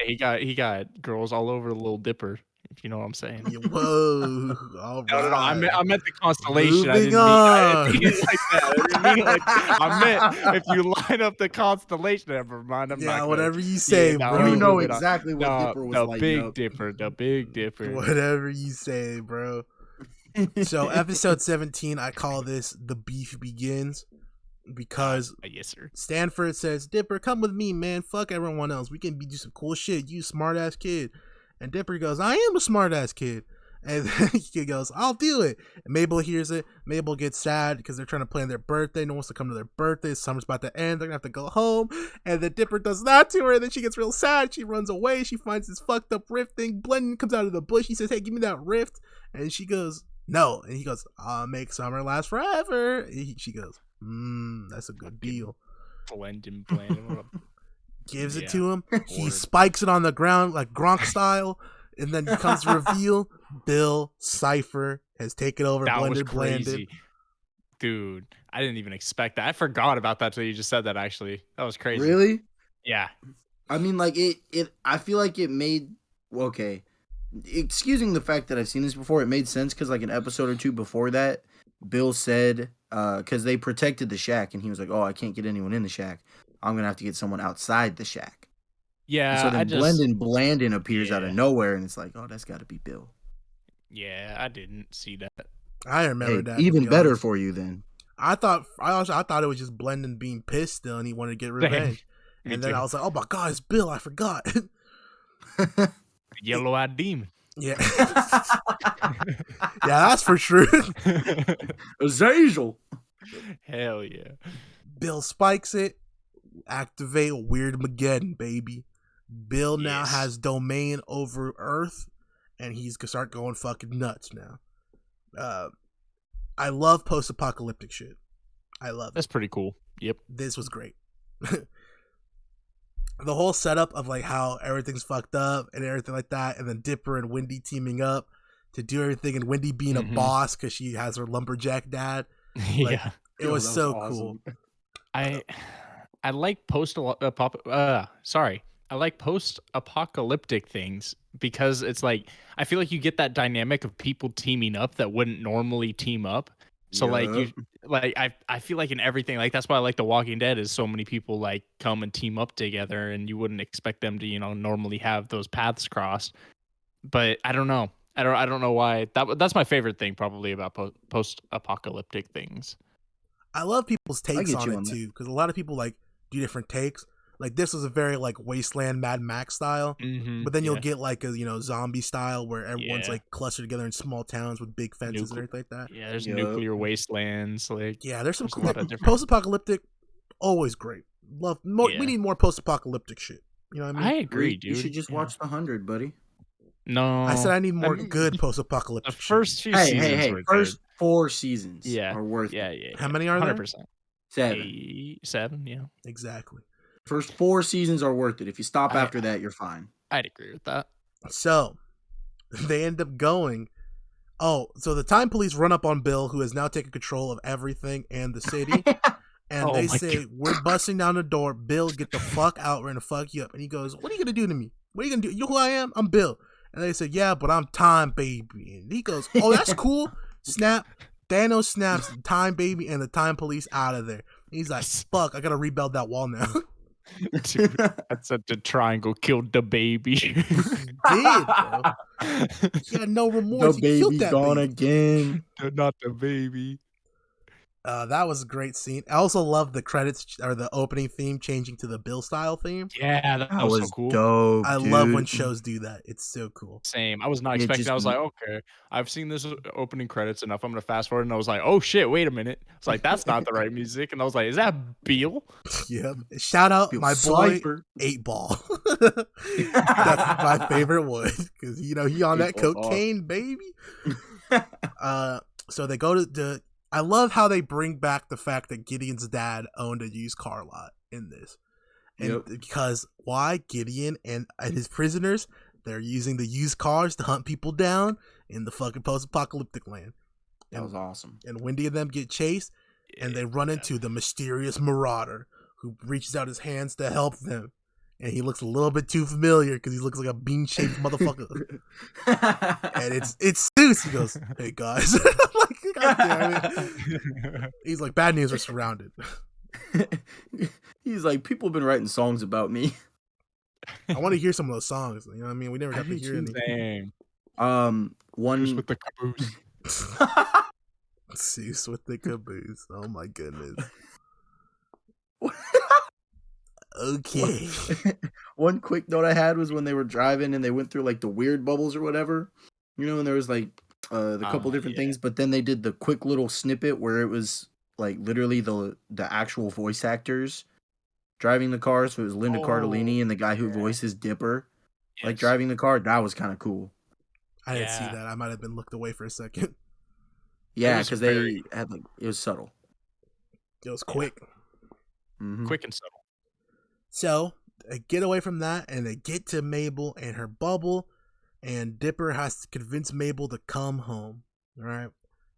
Yeah, he got girls all over the Little Dipper. If you know what I'm saying. Yeah, whoa. All right. No. I meant the constellation. I Moving didn't mean it like that. I didn't mean like I meant if you line up the constellation. Never mind. I'm not Yeah, gonna- whatever you say, no, bro. You know moving on. exactly what No, Dipper was the lighting Big up. Dipper. The Big Dipper. Whatever you say, bro. So episode 17, I call this The Beef Begins because yes, sir. Stanford says, Dipper, come with me, man. Fuck everyone else. We can do some cool shit. You smart ass kid. And Dipper goes, I am a smart ass kid. And then he goes, I'll do it. And Mable hears it. Mable gets sad because they're trying to plan their birthday. No one wants to come to their birthday. Summer's about to end. They're going to have to go home. And then Dipper does that to her. And then she gets real sad. She runs away. She finds this fucked up rift thing. Blendon comes out of the bush. He says, hey, give me that rift. And she goes, no. And he goes, I'll make summer last forever. And she goes, that's a good deal. Blendon. Gives it to him. He spikes it on the ground like Gronk style. And then comes the reveal. Bill Cipher has taken over Blandon. Dude, I didn't even expect that. I forgot about that till you just said that, actually. That was crazy. Really? Yeah. I mean, like, I feel like it made... Okay. Excusing the fact that I've seen this before, it made sense because, like, an episode or two before that, Bill said... Because they protected the shack, and he was like, oh, I can't get anyone in the shack. I'm going to have to get someone outside the shack. Yeah, and so then Blandon appears out of nowhere, and it's like, oh, that's got to be Bill. Yeah, I didn't see that. I remember that. Even better for you then. I thought it was just Blandon being pissed still, and he wanted to get revenge. And then I was like, oh my god, it's Bill! I forgot. Yellow-eyed demon. Yeah, yeah, that's for sure. Azazel. Hell yeah. Bill spikes it. Activate Weird Mageddon, baby. Bill now has domain over Earth, and he's gonna start going fucking nuts now. I love post-apocalyptic shit. I love it. That's pretty cool. Yep. This was great. The whole setup of like how everything's fucked up and everything like that, and then Dipper and Wendy teaming up to do everything, and Wendy being a boss because she has her lumberjack dad. Like, it was so awesome. Cool. I like I like post-apocalyptic things because it's like I feel like you get that dynamic of people teaming up that wouldn't normally team up. So I feel like in everything, like that's why I like The Walking Dead is so many people like come and team up together, and you wouldn't expect them to normally have those paths crossed. But I don't know. I don't know why. That's my favorite thing probably about post-apocalyptic things. I love people's takes on it too, because a lot of people like do different takes. Like this was a very like Wasteland Mad Max style, but then you'll get like a zombie style where everyone's like clustered together in small towns with big fences and everything like that. Yeah, there's nuclear wastelands. Like there's some cool post-apocalyptic. Always great. Love more. We need more post-apocalyptic shit. You know what I mean? I agree, dude. You should just watch The 100, buddy. No, I said I need more good post-apocalyptic. The first few seasons were first good. 4 seasons are worth it. Yeah. How many are there? 100%. 7. 7, yeah. Exactly. First 4 seasons are worth it. If you stop after that, you're fine. I'd agree with that. So, they end up going. Oh, so the time police run up on Bill, who has now taken control of everything and the city. And they say, we're busting down the door. Bill, get the fuck out. We're going to fuck you up. And he goes, what are you going to do to me? What are you going to do? You know who I am? I'm Bill. And they say, yeah, but I'm Time Baby. And he goes, oh, that's cool. Snap. Thanos snaps Time Baby and the Time Police out of there. He's like, fuck, I got to rebuild that wall now. Dude, that's such a triangle killed the baby. He did, bro. He had no remorse. The baby gone again. Not the baby. That was a great scene. I also love the credits or the opening theme changing to the Bill style theme. Yeah, that was so cool. Dope, I love when shows do that. It's so cool. Same. I was not expecting. I was like, okay, I've seen this opening credits enough. I'm gonna fast forward, and I was like, oh shit, wait a minute. It's like that's not the right music, and I was like, is that Bill? Yep. Shout out Bill my boy Cipher. 8 Ball. That's my favorite one because he on that cocaine baby. So they go to the. I love how they bring back the fact that Gideon's dad owned a used car lot in this. And because why? Gideon and his prisoners, they're using the used cars to hunt people down in the fucking post-apocalyptic land. That was awesome. And Wendy and them get chased, and they run into the mysterious Marauder who reaches out his hands to help them. And he looks a little bit too familiar because he looks like a bean-shaped motherfucker. And it's Zeus. He goes, hey, guys. I'm like, God damn it. He's like, bad news, we're surrounded. He's like, people have been writing songs about me. I want to hear some of those songs. You know what I mean? We never got to hear any. Dang. One with the caboose. Seuss with the caboose. Oh my goodness. Okay. One quick note I had was when they were driving and they went through like the weird bubbles or whatever, and there was like the couple different things, but then they did the quick little snippet where it was like literally the actual voice actors driving the car. So it was Linda Cardellini and the guy who voices Dipper, like driving the car. That was kind of cool. I didn't see that. I might have been looked away for a second. Yeah, because they had like it was subtle. It was quick. Quick and subtle. So they get away from that and they get to Mabel and her bubble, and Dipper has to convince Mabel to come home. All right,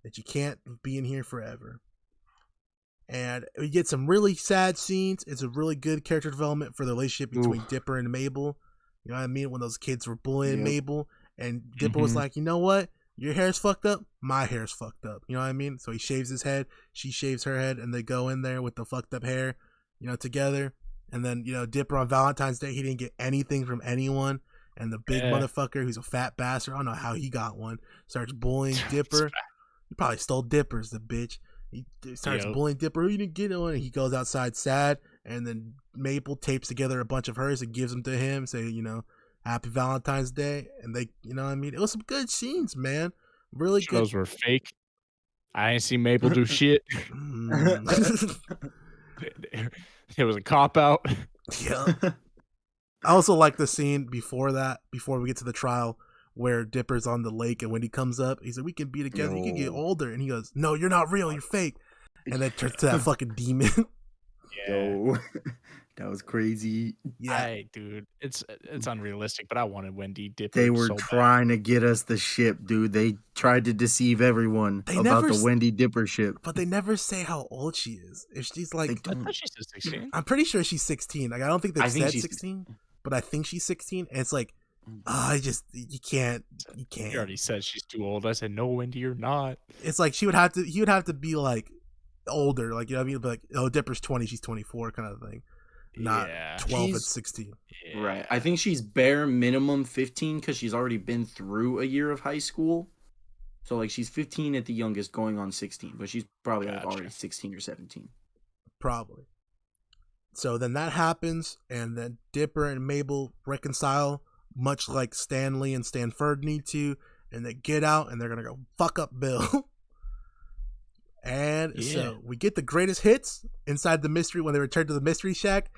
that you can't be in here forever. And we get some really sad scenes. It's a really good character development for the relationship between Dipper and Mabel. You know what I mean? When those kids were bullying Mabel, and Dipper was like, you know what? Your hair's fucked up. My hair's fucked up. You know what I mean? So he shaves his head. She shaves her head, and they go in there with the fucked up hair, together. And then, Dipper on Valentine's Day, he didn't get anything from anyone. And the big motherfucker, who's a fat bastard, I don't know how he got one, starts bullying Dipper. He probably stole Dipper's, the bitch. He starts bullying Dipper. You didn't get one. And he goes outside sad. And then Mabel tapes together a bunch of hers and gives them to him. Say, Happy Valentine's Day. And they, what I mean? It was some good scenes, man. Really good. Those were fake. I ain't seen Mabel do shit. It was a cop out. Yeah. I also like the scene before we get to the trial, where Dipper's on the lake and when he comes up, he said, we can be together, you can get older. And he goes, no, you're not real, you're fake. And then turns to that fucking demon. Yo, that was crazy. Yeah, dude, it's unrealistic, but I wanted Wendy Dipper. They were trying to get us the ship, dude. They tried to deceive everyone about the Wendy Dipper ship. But they never say how old she is. If she's like, I thought she said 16. I'm pretty sure she's 16. Like, I don't think they've said 16, but I think she's 16. And it's like, you can't. You already said she's too old. I said, no, Wendy, you're not. It's like he would have to be like older, like, what I mean? Like, oh, Dipper's 20, she's 24 kind of thing. Not 12 and 16. Yeah. Right. I think she's bare minimum 15 because she's already been through a year of high school. So, like, she's 15 at the youngest going on 16, but she's probably like already 16 or 17. Probably. So then that happens, and then Dipper and Mabel reconcile, much like Stanley and Stanford need to, and they get out and they're going to go fuck up Bill. And so we get the greatest hits inside the mystery when they return to the mystery shack.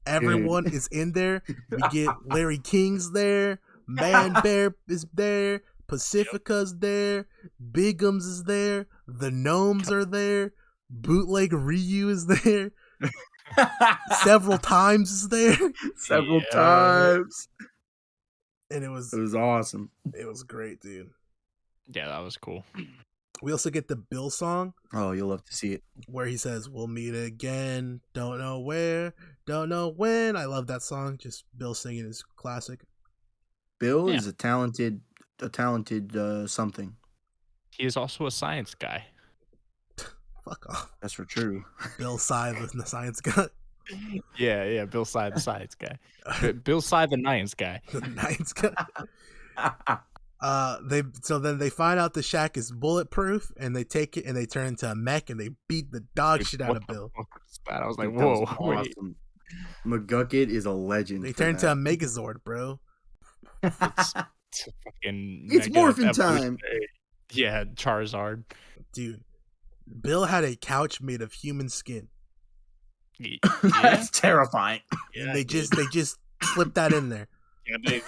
Everyone is in there. We get Larry King's there, Man Bear is there, Pacifica's there, Bigums is there, the Gnomes are there, Bootleg Ryu is there, several times is there, several times, and it was awesome. It was great, dude. Yeah, that was cool. We also get the Bill song. Oh, you'll love to see it. Where he says, we'll meet again. Don't know where. Don't know when. I love that song. Just Bill singing is classic. Bill is a talented something. He is also a science guy. Fuck off. That's for true. Bill Cipher, the science guy. Yeah. Bill Cipher, the science guy. Bill Cipher, the science guy. The science guy. Then they find out the shack is bulletproof, and they take it and they turn into a mech and they beat the dog shit out of Bill. I was like, whoa, wait. Awesome. McGucket is a legend. They turn into a Megazord, bro. It's morphin' time. Yeah, Charizard. Dude, Bill had a couch made of human skin. That's terrifying. And they just slipped that in there.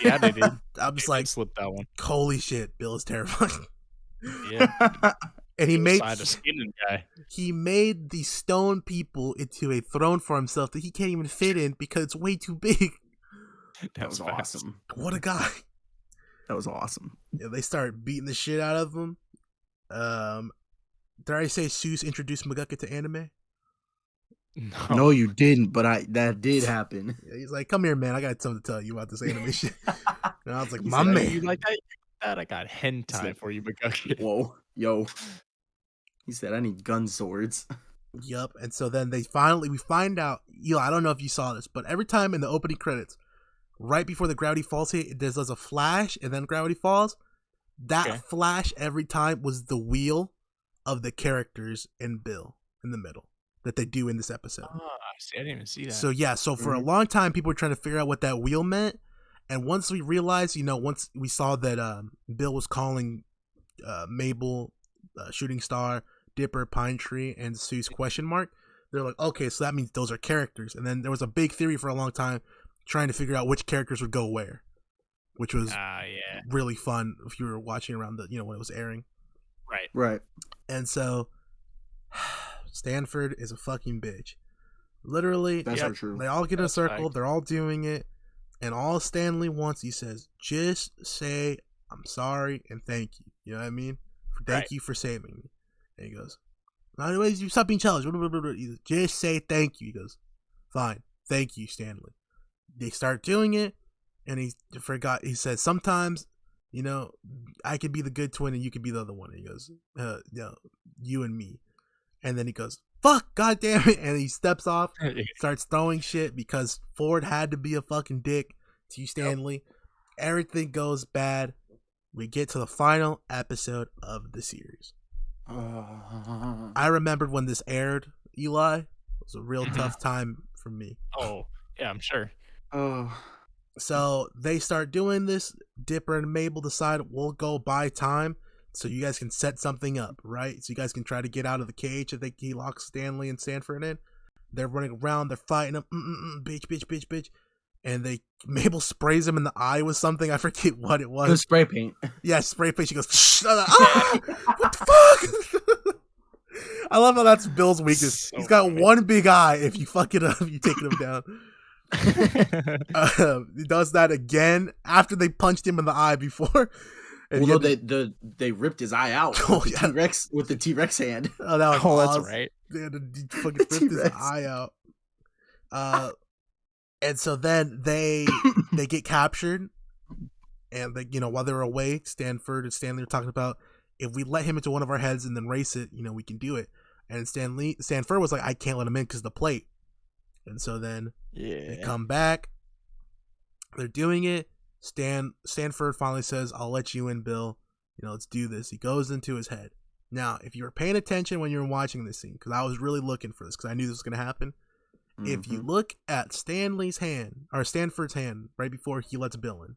Yeah, they did. I'm just like, slip that one. Holy shit, Bill is terrifying. Yeah. And he made the stone people into a throne for himself that he can't even fit in because it's way too big. That was awesome. What a guy. That was awesome. Yeah, they start beating the shit out of him. Did I say Seuss introduced McGucket to anime? No, you didn't, but that did happen. Yeah, he's like, come here, man. I got something to tell you about this anime shit. And I was like, my man. You like that? I got hentai for you, McGucket. Whoa, yo. He said, I need gun swords. Yup. And so then we find out, I don't know if you saw this, but every time in the opening credits, right before the Gravity Falls hit, it does a flash and then Gravity Falls. That Okay. flash every time was the wheel of the characters and Bill in the middle that they do in this episode. Oh, I see. I didn't even see that. So yeah, so for a long time, people were trying to figure out what that wheel meant, and once we realized, once we saw that Bill was calling Mable, Shooting Star, Dipper, Pine Tree, and Sue's question mark, they're like, okay, so that means those are characters. And then there was a big theory for a long time trying to figure out which characters would go where, which was yeah. really fun if you were watching around the when it was airing. Right. And so Stanford is a fucking bitch. Literally, That's so true. they all get in a circle, fact. they're all doing it, and all Stanley wants, he says, just say I'm sorry and thank you. You know what I mean? Thank you for saving me. And he goes, anyways, you stop being challenged. He goes, just say thank you. He goes, fine, thank you, Stanley. They start doing it, and he said, sometimes, I could be the good twin and you could be the other one. And he goes, you and me. And then he goes, fuck, goddamn it. And he steps off, starts throwing shit because Ford had to be a fucking dick to Stanley. Yep. Everything goes bad. We get to the final episode of the series. I remembered when this aired, Eli. It was a real tough time for me. Oh, yeah, I'm sure. So they start doing this. Dipper and Mable decide we'll go buy time so you guys can set something up, right? So you guys can try to get out of the cage that he locks Stanley and Stanford in. They're running around. They're fighting him. Bitch. And Mable sprays him in the eye with something. I forget what it was. It was spray paint. Yeah, spray paint. She goes, what the fuck? I love how that's Bill's weakness. So He's got funny. one big eye. If you fuck it up, you taking him down. He does that again after they punched him in the eye before. And Well, no, they ripped his eye out with the T-Rex hand. Oh, that was awesome. That's right. They had to fucking rip his eye out. And so then they get captured, and while they're away, Stanford and Stanley are talking about, if we let him into one of our heads and then race it, we can do it. And Stanford was like, I can't let him in because the plate. And so then they come back. They're doing it. Stanford finally says, I'll let you in, Bill. Let's do this. He goes into his head. Now, if you were paying attention when you were watching this scene, because I was really looking for this, because I knew this was going to happen. Mm-hmm. If you look at Stanford's hand, right before he lets Bill in,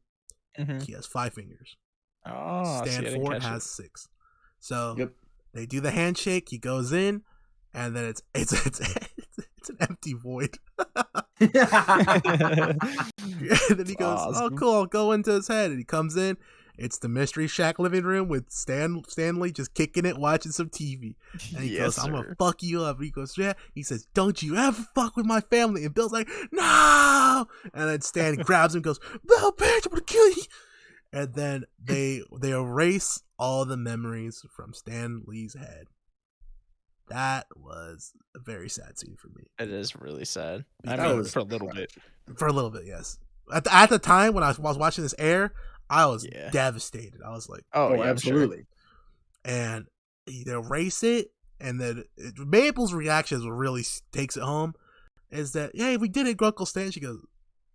he has 5 fingers. Oh, Stanford has 6. So they do the handshake. He goes in, and then it's an empty void. And then he goes, awesome. Oh, cool, I'll go into his head. And he comes in. It's the Mystery Shack living room with Stanley just kicking it, watching some TV. And he goes, I'm going to fuck you up. He goes, yeah. He says, don't you ever fuck with my family. And Bill's like, no. And then Stan grabs him and goes, Bill, bitch, I'm going to kill you. And then they erase all the memories from Stan Lee's head. That was a very sad scene for me. It is really sad. I mean, for a little bit. For a little bit, yes. At the time when I was watching this air, I was devastated. I was like, oh absolutely. Sure. And they erase it, and then Mabel's reaction is what really takes it home. Is that, hey, we did it, Grunkle Stan. She goes,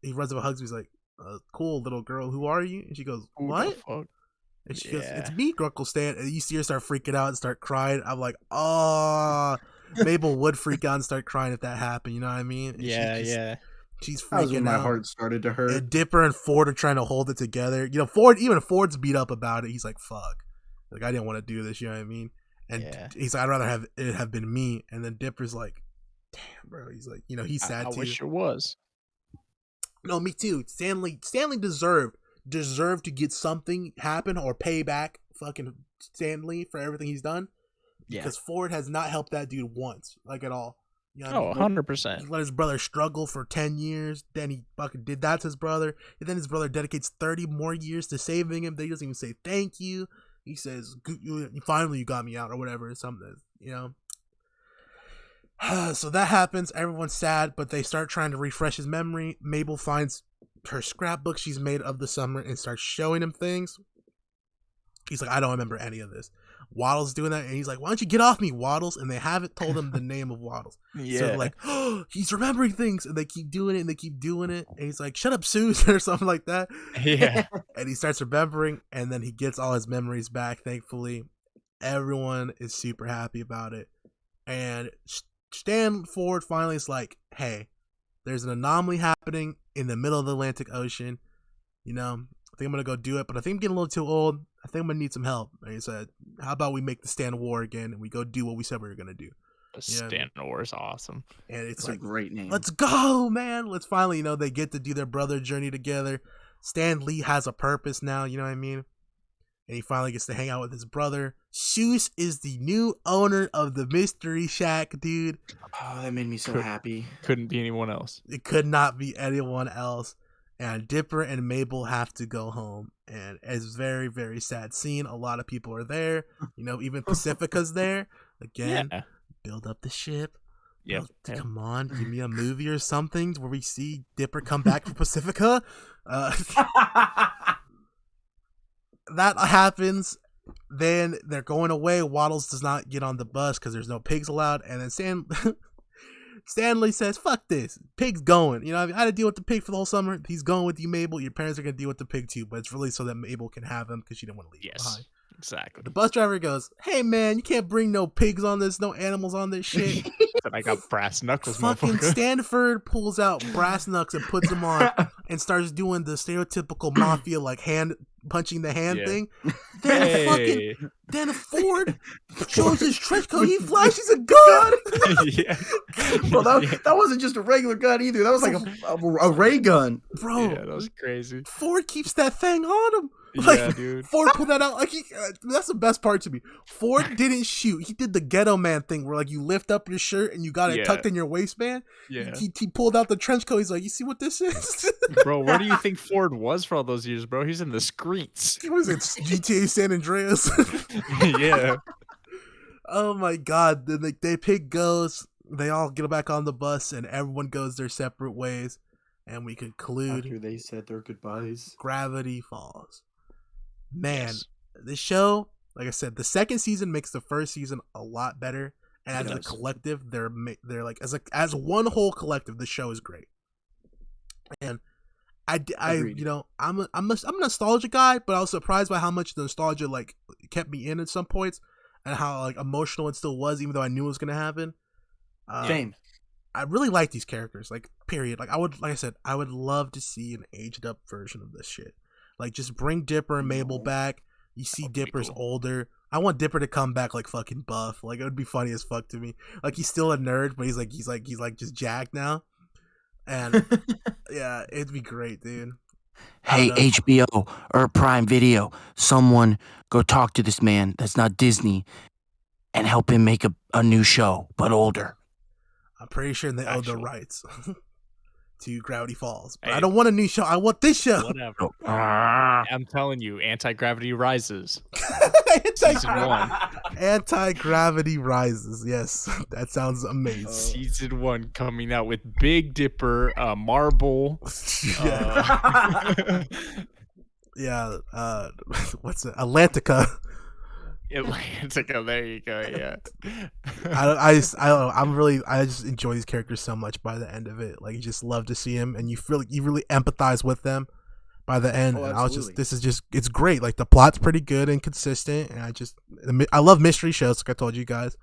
he runs up and hugs me. He's like, cool, little girl, who are you? And she goes, what? And she goes, it's me, Grunkle Stan. And you see her start freaking out and start crying. I'm like, oh, Mable would freak out and start crying if that happened. You know what I mean? And she's freaking out. When my heart started to hurt. And Dipper and Ford are trying to hold it together. Ford's beat up about it. He's like, fuck. Like, I didn't want to do this. You know what I mean? And he's like, I'd rather have it have been me. And then Dipper's like, damn, bro. He's like, he's sad too. I wish it was. No, me too. Stanley deserved to get something happen or pay back fucking Stanley for everything he's done. Yeah. Because Ford has not helped that dude once, like at all. 100%. He let his brother struggle for 10 years. Then he fucking did that to his brother. And then his brother dedicates 30 more years to saving him. They doesn't even say thank you. He says, finally you got me out or whatever. Or something, So that happens. Everyone's sad, but they start trying to refresh his memory. Mable finds her scrapbook she's made of the summer and starts showing him things. He's like, I don't remember any of this. Waddles doing that, and he's like, "Why don't you get off me, Waddles?" And they haven't told him the name of Waddles. Yeah. So they're like, "Oh, he's remembering things," and they keep doing it, and they keep doing it, and he's like, "Shut up, Susan," or something like that. Yeah. And he starts remembering, and then he gets all his memories back. Thankfully, everyone is super happy about it, and Stan Ford finally is like, "Hey, there's an anomaly happening in the middle of the Atlantic Ocean. You know, I think I'm gonna go do it, but I think I'm getting a little too old. I think I'm gonna need some help." And he said, "How about we make the Stan War again, and we go do what we said we were gonna do?" Stan War is awesome. And it's It's like, a great name. let's go, man. Let's finally, they get to do their brother journey together. Stan Lee has a purpose now, you know what I mean? And he finally gets to hang out with his brother. Seuss is the new owner of the Mystery Shack, dude. Oh, that made me so happy. Couldn't be anyone else. It could not be anyone else. And Dipper and Mabel have to go home. And it's very, very sad scene. A lot of people are there. Even Pacifica's there. Again, build up the ship. Yeah. Come on, give me a movie or something where we see Dipper come back from Pacifica. That happens. Then they're going away. Waddles does not get on the bus because there's no pigs allowed. And then Stanley says, "Fuck this. Pig's going." I had to deal with the pig for the whole summer. He's going with you, Mabel. Your parents are going to deal with the pig too. But it's really so that Mabel can have him because she didn't want to leave him behind. Exactly. The bus driver goes, "Hey, man, you can't bring no pigs on this, no animals on this shit." I got brass knuckles, Fucking motherfucker. Stanford pulls out brass knucks and puts them on and starts doing the stereotypical mafia hand punching the hand thing. Then Ford shows his trench coat. He flashes a gun. Well, that wasn't just a regular gun either. That was like a ray gun, bro. Yeah, that was crazy. Ford keeps that thing on him. Dude. Ford pulled that out. That's the best part to me. Ford didn't shoot. He did the ghetto man thing where you lift up your shirt and you got it tucked in your waistband. Yeah. He pulled out the trench coat. He's like, "You see what this is?" Bro, where do you think Ford was for all those years, bro? He's in the streets. He was in GTA San Andreas. Yeah. Oh my god. Then they pig goes. They all get back on the bus and everyone goes their separate ways. And we conclude. After they said their goodbyes. Gravity Falls. Man, this show, like I said, the second season makes the first season a lot better. And as a collective, they're like as one whole collective, the show is great. And Agreed. I'm a nostalgia guy, but I was surprised by how much the nostalgia kept me in at some points, and how emotional it still was, even though I knew it was gonna happen. Same. I really like these characters. Period. Like I said, I would love to see an aged up version of this shit. Just bring Dipper and Mabel back. You see Dipper's older. I want Dipper to come back fucking buff. It would be funny as fuck to me. He's still a nerd, but he's just jacked now. And yeah, it'd be great, dude. Hey, HBO or Prime Video, someone go talk to this man that's not Disney and help him make a new show, but older. I'm pretty sure they own the rights to Gravity Falls. But Hey. I don't want a new show. I want this show. Whatever. I'm telling you, Anti-Gravity Rises. Season 1. Anti-Gravity Rises. Yes, that sounds amazing. Season 1 coming out with Big Dipper, Marble. Yeah. What's it? Atlantica. Atlantica, there you go. Yeah. I don't know. I just enjoy these characters so much by the end of it. You just love to see them, and you feel you really empathize with them by the end. Oh, And it's great. The plot's pretty good and consistent, and I love mystery shows, like I told you guys.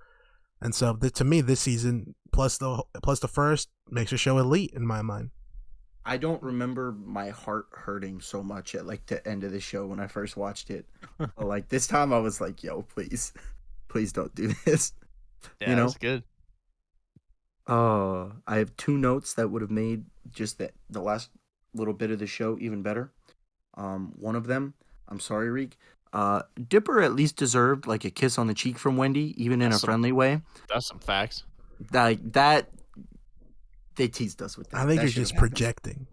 And so to me, this season plus the first makes the show elite in my mind. I don't remember my heart hurting so much at the end of the show when I first watched it. But, this time I was like, "Yo, please don't do this." Yeah, that's good. I have 2 notes that would have made just the last little bit of the show even better. One of them, I'm sorry, Reek. Dipper at least deserved a kiss on the cheek from Wendy, even in a friendly way. That's some facts. That they teased us with that. I think That you're should've just happened. projecting.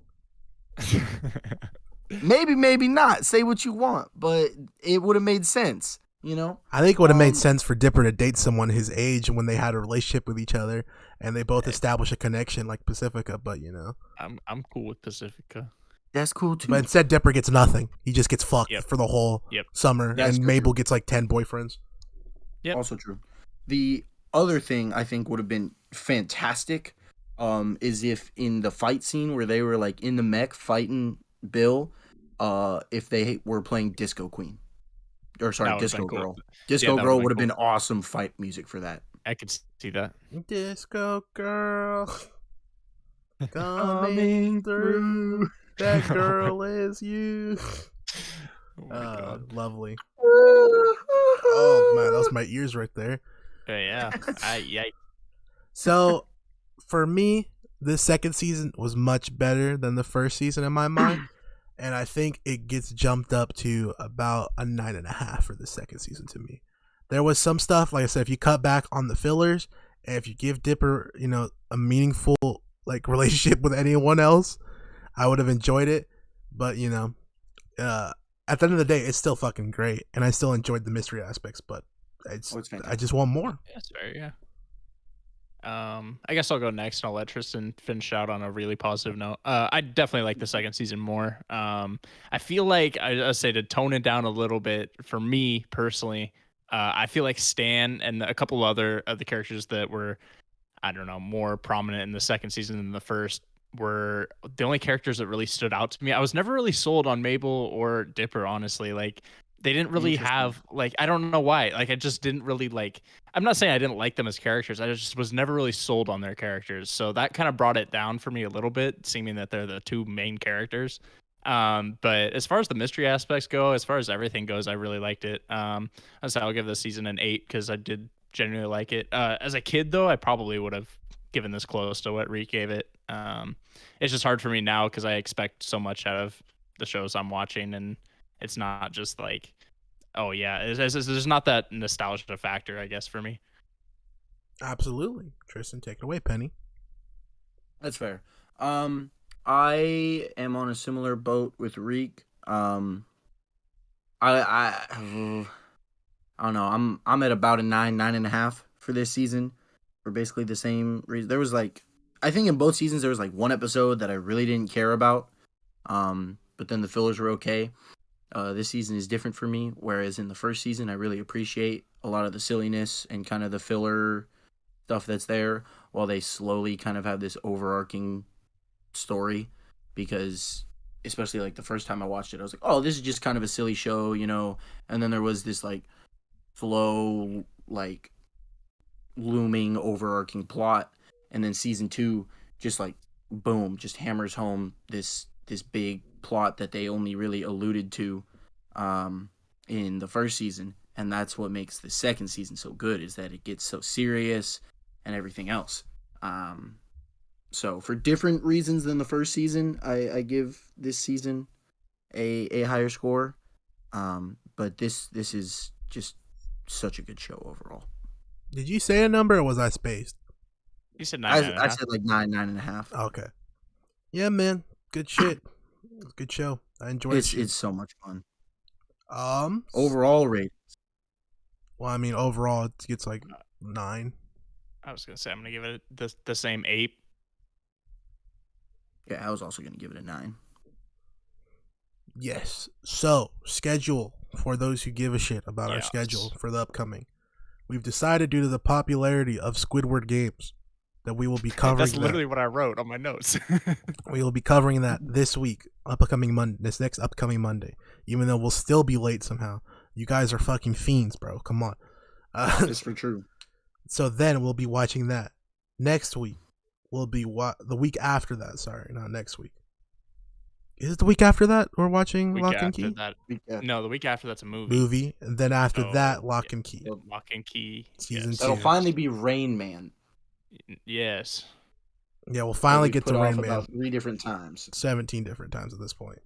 Maybe not. Say what you want, but it would have made sense, I think it would have made sense for Dipper to date someone his age when they had a relationship with each other and they both establish a connection like Pacifica, but I'm cool with Pacifica. That's cool too. But instead Dipper gets nothing. He just gets fucked Yep. for the whole Yep. summer, That's and true. Mabel gets 10 boyfriends. Yep. Also true. The other thing I think would have been fantastic, is if in the fight scene where they were like in the mech fighting Bill, if they were playing Disco Queen. Or sorry, That would have been Disco cool. Girl. Yeah, Disco that Girl been would have cool. been awesome fight music for that. I could see that. Disco girl coming through. That girl is you. Oh my god. Lovely. Oh man, that was my ears right there. Yeah. Yeah. So for me, this second season was much better than the first season in my mind. And I think it gets jumped up to about a 9.5 for the second season to me. There was some stuff, like I said, if you cut back on the fillers and if you give Dipper, a meaningful like relationship with anyone else, I would have enjoyed it. But at the end of the day, it's still fucking great, and I still enjoyed the mystery aspects. But it's fantastic. I just want more. That's fair, yeah. I guess I'll go next, and I'll let Tristan finish out on a really positive note. I definitely like the second season more. I feel like I say to tone it down a little bit for me personally. I feel like Stan and a couple other of the characters that were, I don't know, more prominent in the second season than the first were the only characters that really stood out to me. I was never really sold on Mable or Dipper, honestly. Like, they didn't really have, like, I don't know why. Like, I just didn't really like. I'm not saying I didn't like them as characters. I just was never really sold on their characters. So that kind of brought it down for me a little bit, seeming that they're the two main characters. But as far as the mystery aspects go, as far as everything goes, I really liked it. I say I'll give this season an 8 because I did genuinely like it. As a kid, though, I probably would have given this close to what Reek gave it. It's just hard for me now because I expect so much out of the shows I'm watching, and it's not just like, oh yeah, there's not that nostalgia factor, I guess, for me. Absolutely. Tristan, take it away, Penny. That's fair. I am on a similar boat with Reek. I don't know. I'm at about a 9.5 for this season, for basically the same reason. There was like, I think in both seasons there was like one episode that I really didn't care about, but then the fillers were okay. This season is different for me, whereas in the first season I really appreciate a lot of the silliness and kind of the filler stuff that's there, while they slowly kind of have this overarching story. Because especially like the first time I watched it, I was like, oh, this is just kind of a silly show, and then there was this like flow, like looming overarching plot, and then season 2 just like boom, just hammers home this big plot that they only really alluded to in the first season. And that's what makes the second season so good, is that it gets so serious and everything else. So for different reasons than the first season, I give this season a higher score. But this is just such a good show overall. Did you say a number or was I spaced? You said 9. I said like 9.5. Okay. Yeah, man. Good shit. Good show. I enjoyed it. It's so much fun. Overall rate. Well, I mean, overall it gets like 9. I was gonna say I'm gonna give it the same 8. Yeah, I was also gonna give it a 9. Yes. So, schedule for those who give a shit about our schedule for the upcoming. We've decided, due to the popularity of Squidward games, that we will be covering That's literally what I wrote on my notes. We will be covering that this week, this next upcoming Monday, even though we'll still be late somehow. You guys are fucking fiends, bro. Come on. That's for true. So then we'll be watching that. Next week will be the week after that. Sorry, not next week. Is it the week after that we're watching Lock and Key? No, the week after that's a movie. And then after that, Lock and Key. Lock and Key. Season 2. That'll finally be Rain Man. Yes. Yeah, we'll finally get to Rain Man. About 3 different times. 17 different times at this point.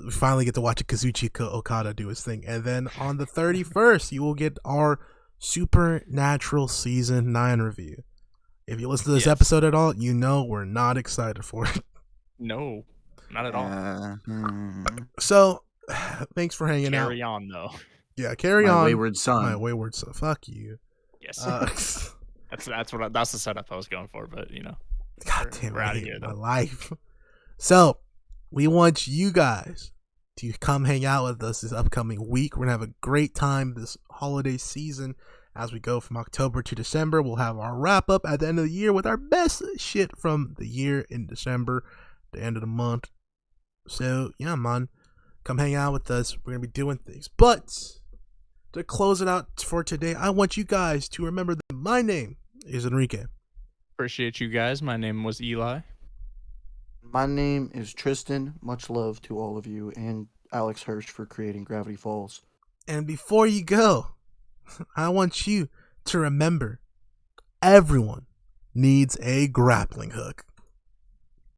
We finally get to watch Kazuchi Okada do his thing. And then on the 31st, you will get our Supernatural Season 9 review. If you listen to this episode at all, you know we're not excited for it. No, not at all. So, thanks for hanging out. Carry on, though. Yeah, carry on. My wayward son. My wayward son. Fuck you. Yes. That's the setup I was going for, but God damn, we're out of here, my though. life. So, we want you guys to come hang out with us this upcoming week. We're gonna have a great time this holiday season, As we go from October to December, we'll have our wrap up at the end of the year with our best shit from the year in December, the end of the month. So, yeah, man, come hang out with us. We're going to be doing things. But to close it out for today, I want you guys to remember that my name is Enrique. Appreciate you guys. My name was Eli. My name is Tristan. Much love to all of you and Alex Hirsch for creating Gravity Falls. And before you go, I want you to remember everyone needs a grappling hook.